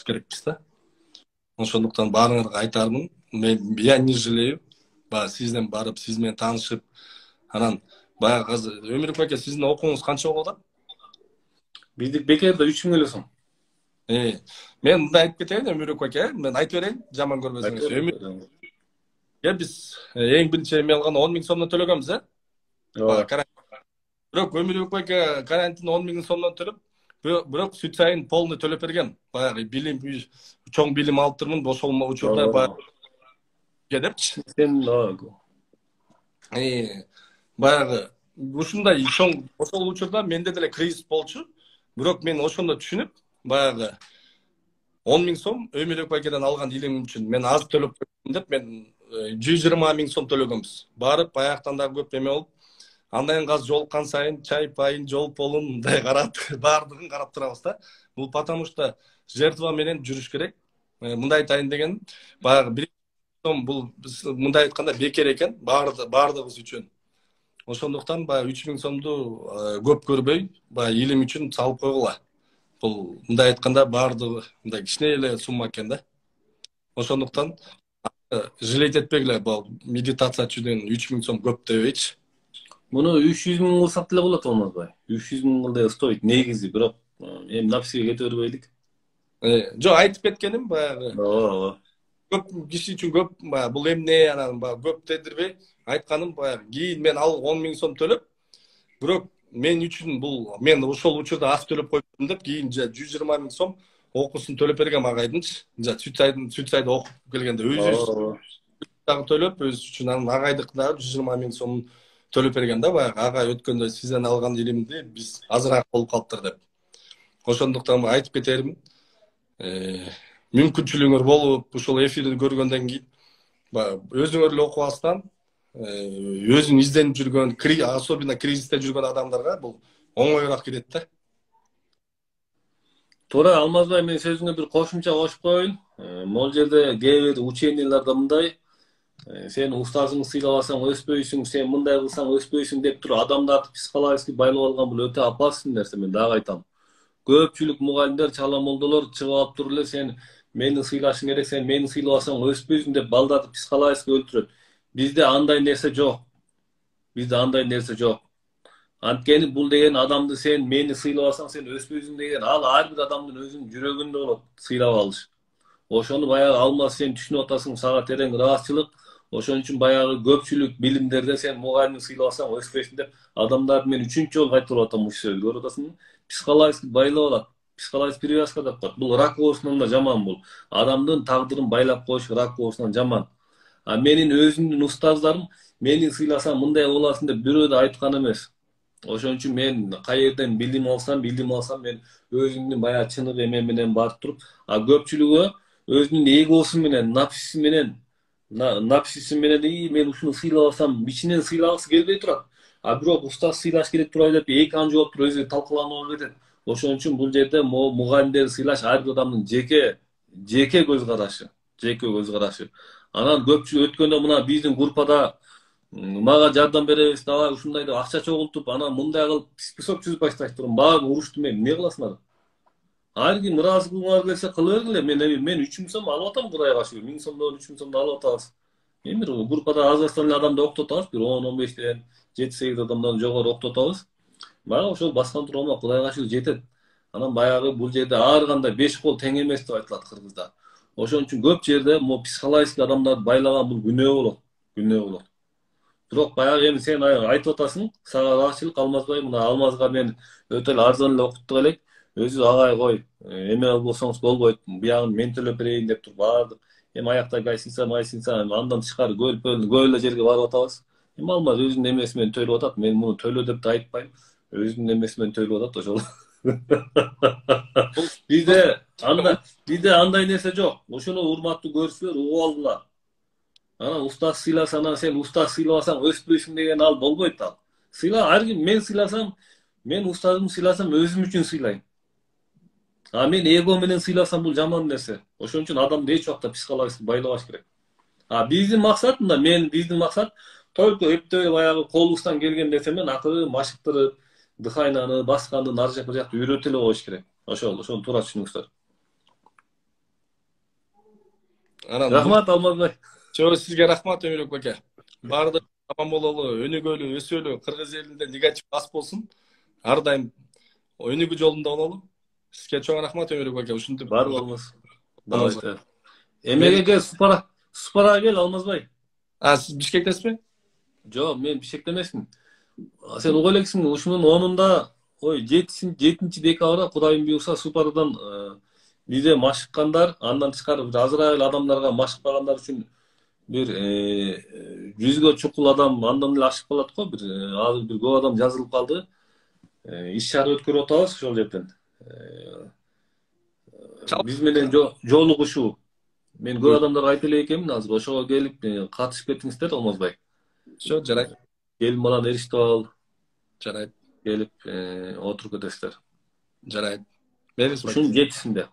керекпиз да. Ошондуктан баарыңарга айтармын, я не жалею, баягы сизден барып, сиз менен таанышып, анан баягы азыр Өмүрбек аке, сиздин окууңуз канча болуп атат? Биздик бекерде 3000 эле сом. Мен мындай айтып кетейин, Өмүрбек аке, мен айтып берейин, жаман көрбөсөңүз. Биз эң биринчи эме алганда 10 000 сомдон төлөгөнбүз, бирок Өмүрбек аке карантин 10 000 сомдон төлөп, бирок сүт сайын полный төлөп берген. Баягы билим, чоң билим алып турмун, ошол учурда депчи. Баягы ушундай чоң ошол учурда менде деле кризис болчу. Бирок мен ошондо түшүнүп, баягы 10 000 сом Өмүрбек акеден алган илимим үчүн мен аз төлөп койдум деп, мен 120 000 сом төлөгөнбүз. Барып аяктан да көп эме болуп, андан газ жолуккан сайын чай пайын жол полун мындай карап, баардыгын карап турабыз да. Бул потому что жертва менен жүрүш керек. Мындай айтайын деген, баягы 1 сом бул мындай айтканда бекер экен, баардыгыбыз үчүн. Ошондуктан баягы 3 000 сомду көп көрбөй, баягы илим үчүн салып койгула. Бул мындай айтканда баардыгы мындай кичине эле сумма экен да. Ошондуктан жалеть этпегиле, бул медитация үчүн 3 000 сом көп дебейчи. Муну 300 000 кылсак деле болот, болмозбу? 300 000 кылдай стоит негизи, бирок эми напсиге кете бербейлик. Жок, айтып кеткеним баягы. Көп киши үчүн көп, бул эмне, анан көп дедирбей айтканым, баягы кийин мен ал 10 000 сом төлөп, бирок мен үчүн бул, мен ошол учурда аз төлөп койдум деп, кийин 120 000 сом окуусун төлөп берген агайдынчы. Сүт сайды окуп келгенде өзү дагы төлөп, өзү үчүн анан агайдык дагы 120 000 сом төлөп берген да, баягы агай өткөндө сизден алган илимди биз азыраак болуп калыптыр деп. Ошондуктан айтып кетерим, мүмкүнчүлүгүңөр болуп, ушул эфирди көргөндөн кийин өзүңөр эле окубастан, өзүн изденип жүргөн, особенно кризисте жүргөн адамдарга бул оңоюраак кирет да. Туура, Алмазбай, мен сөзүңө бир кошумча кошуп коеюн. Могул жерде кээ бир ученияларда мындай, сен устазыңды сыйлабасаң өспөйсүң, сен мындай кылсаң өспөйсүң деп туруп адамдарды психологически байлап алган, бул өтө опасный нерсе, мен дагы айтам. Көпчүлүк мугалимдер, чала молдолор чыгып алып туруп эле сен мени сыйлашың керек, сен мени сыйлабасаң өспөйсүң деп балдарды психологически өлтүрөт. Бизде андай нерсе жок. Бизде андай нерсе жок. Анткени бул деген адамды сен мени сыйлабасаң сен өспөйсүң деген, ал ар бир адамдын өзүнүн жүрөгүндө болот сыйлап алыш. Ошону баягы Алмаз сен түшүнүп атасың, сага терең ыраазычылык. Ошон үчүн баягы көпчүлүк билимдерде сен мугалимди сыйлабасаң өспөйсүң деп адамдарды мен 3-чү жолу кайтырып атам ушул сөздү. Көрүп атасыңбы? Психологически байлап алат. Психологический привязка деп коет. Бул рак оорусунан да жаман бул. Адамдын тагдырын байлап коюш рак оорусунан жаман. А менин өзүмдүн устаздарым мени сыйласаң мындай боласың деп бирөө да айткан эмес. Ошон үчүн мен кайерден билим алсам мен өзүмдүн баягы чыныгы эме менен барып туруп, а көпчүлүгү өзүнүн эгосу менен, напсиси менен мен ушуну сыйлабасам, ичинен сыйлагысы келбей турат. А бирок устаз сыйлаш керек турбайбы деп эки ан жооп туруп өзү талкаланууга кетет. Ошон үчүн бул жерде мугалимдерди сыйлаш ар бир адамдын жеке көз карашы. Анан көпчүлүк өткөндө мына биздин группада мага жардам беребиз, давай ушундай деп акча чогултуп, анан мындай кылып список түзүп башташтыр. Баары урушту, мен эмне кыласыңар? Ар ким ыраазы кылгыңар келсе кыла бергиле. Мен 3 000 сом алып атам, Кудайга шүгүр. 1000 сомдон 3 000 сомду алып атабыз. Эми бир группада азырстан эле адамды октотабыз, бир 10-15ден 7-8 адамдан жогору октотабыз. Мага ошол баскан турган Кудайга шүгүр жетет. Анан баягы бул жерде ар кандай 5 кол тең эмес деп айтылат кыргызда. Ошон үчүн көп жерде психологический адамдарды байлаган бул күнөө болот. Бирок баягы эми сен айтып атасың, сага ыраазычылык Алмазбай, мына Алмазга мен өтө эле арзан эле окуттук элек. Өзү агай кой, эме болсоңуз болбойт, биягын мен төлөп берейин деп туруп баардык. Эми аякта гайсынса, андан тышкары көп эле жерге барып атабыз. Эми Алмаз өзүнүн эмеси менен төлөп атат, мен муну төлө деп да айтпайм. Өзүнүн эмеси менен төлөп атат ошол. Бизде андай нерсе жок. Ошону урматтуу көрүүчүлөр угуп алгыла. Анан устаз сыйласаң, сен устаз сыйлабасаң өспөйсүң деген ал болбойт ал. Сыйла, ар ким мен сыйласам, мен устазымды сыйласам өзүм үчүн сыйлайм. А мен эго менен сыйласам бул жаман нерсе. Ошон үчүн адамды эч убакта психологически байлабаш керек. А биздин максат биздин максат только эптебей баягы колубуздан келген нерсе менен акырын машыктырып, дыхайнаны басканды ар жак бир жакты үйрөтүп эле коюш керек. Ошону туура түшүнүңүздөр. Анан Рахмат Алмазбай. чоо сизге рахмат Өмүрбек баке. Баардык аман бололу, өнүгөлү, өсөлү, Кыргыз элинде негатив аз болсун. Ар дайым өнүгүү жолунда бололу. Сизге чоң рахмат Өмүрбек баке. Ушинтип Бар болмос. Алмазбай. Эмеге кел, Супарага кел Алмазбай. Сиз Бишкектесизби? Жок, мен Бишкекте эмесмин. Сен угуп элексиң, ушунун 10-унда, ой, 7-чи декабрда Кудайым буйрса Супарадан бизде машыккандар, андан тышкары бир азыраак эле адамдарга машыкпагандар үчүн бир 100гө чукул адам андан эле ашып калат го, бир азыр бир көп адам жазылып калды. Иш чара өткөрүп атабыз ошол жерден. Биз менен жолугушуу. Мен көп адамдарга айтып эле экенмин азыр, ошого келип катышып кетиңиздер Алмазбай. Все, жарайт. Келин баланы эриштип ал, Жарайт. келип отуруп кетесиздер. Жарайт. Бериңиз. Ушунун жетисинде.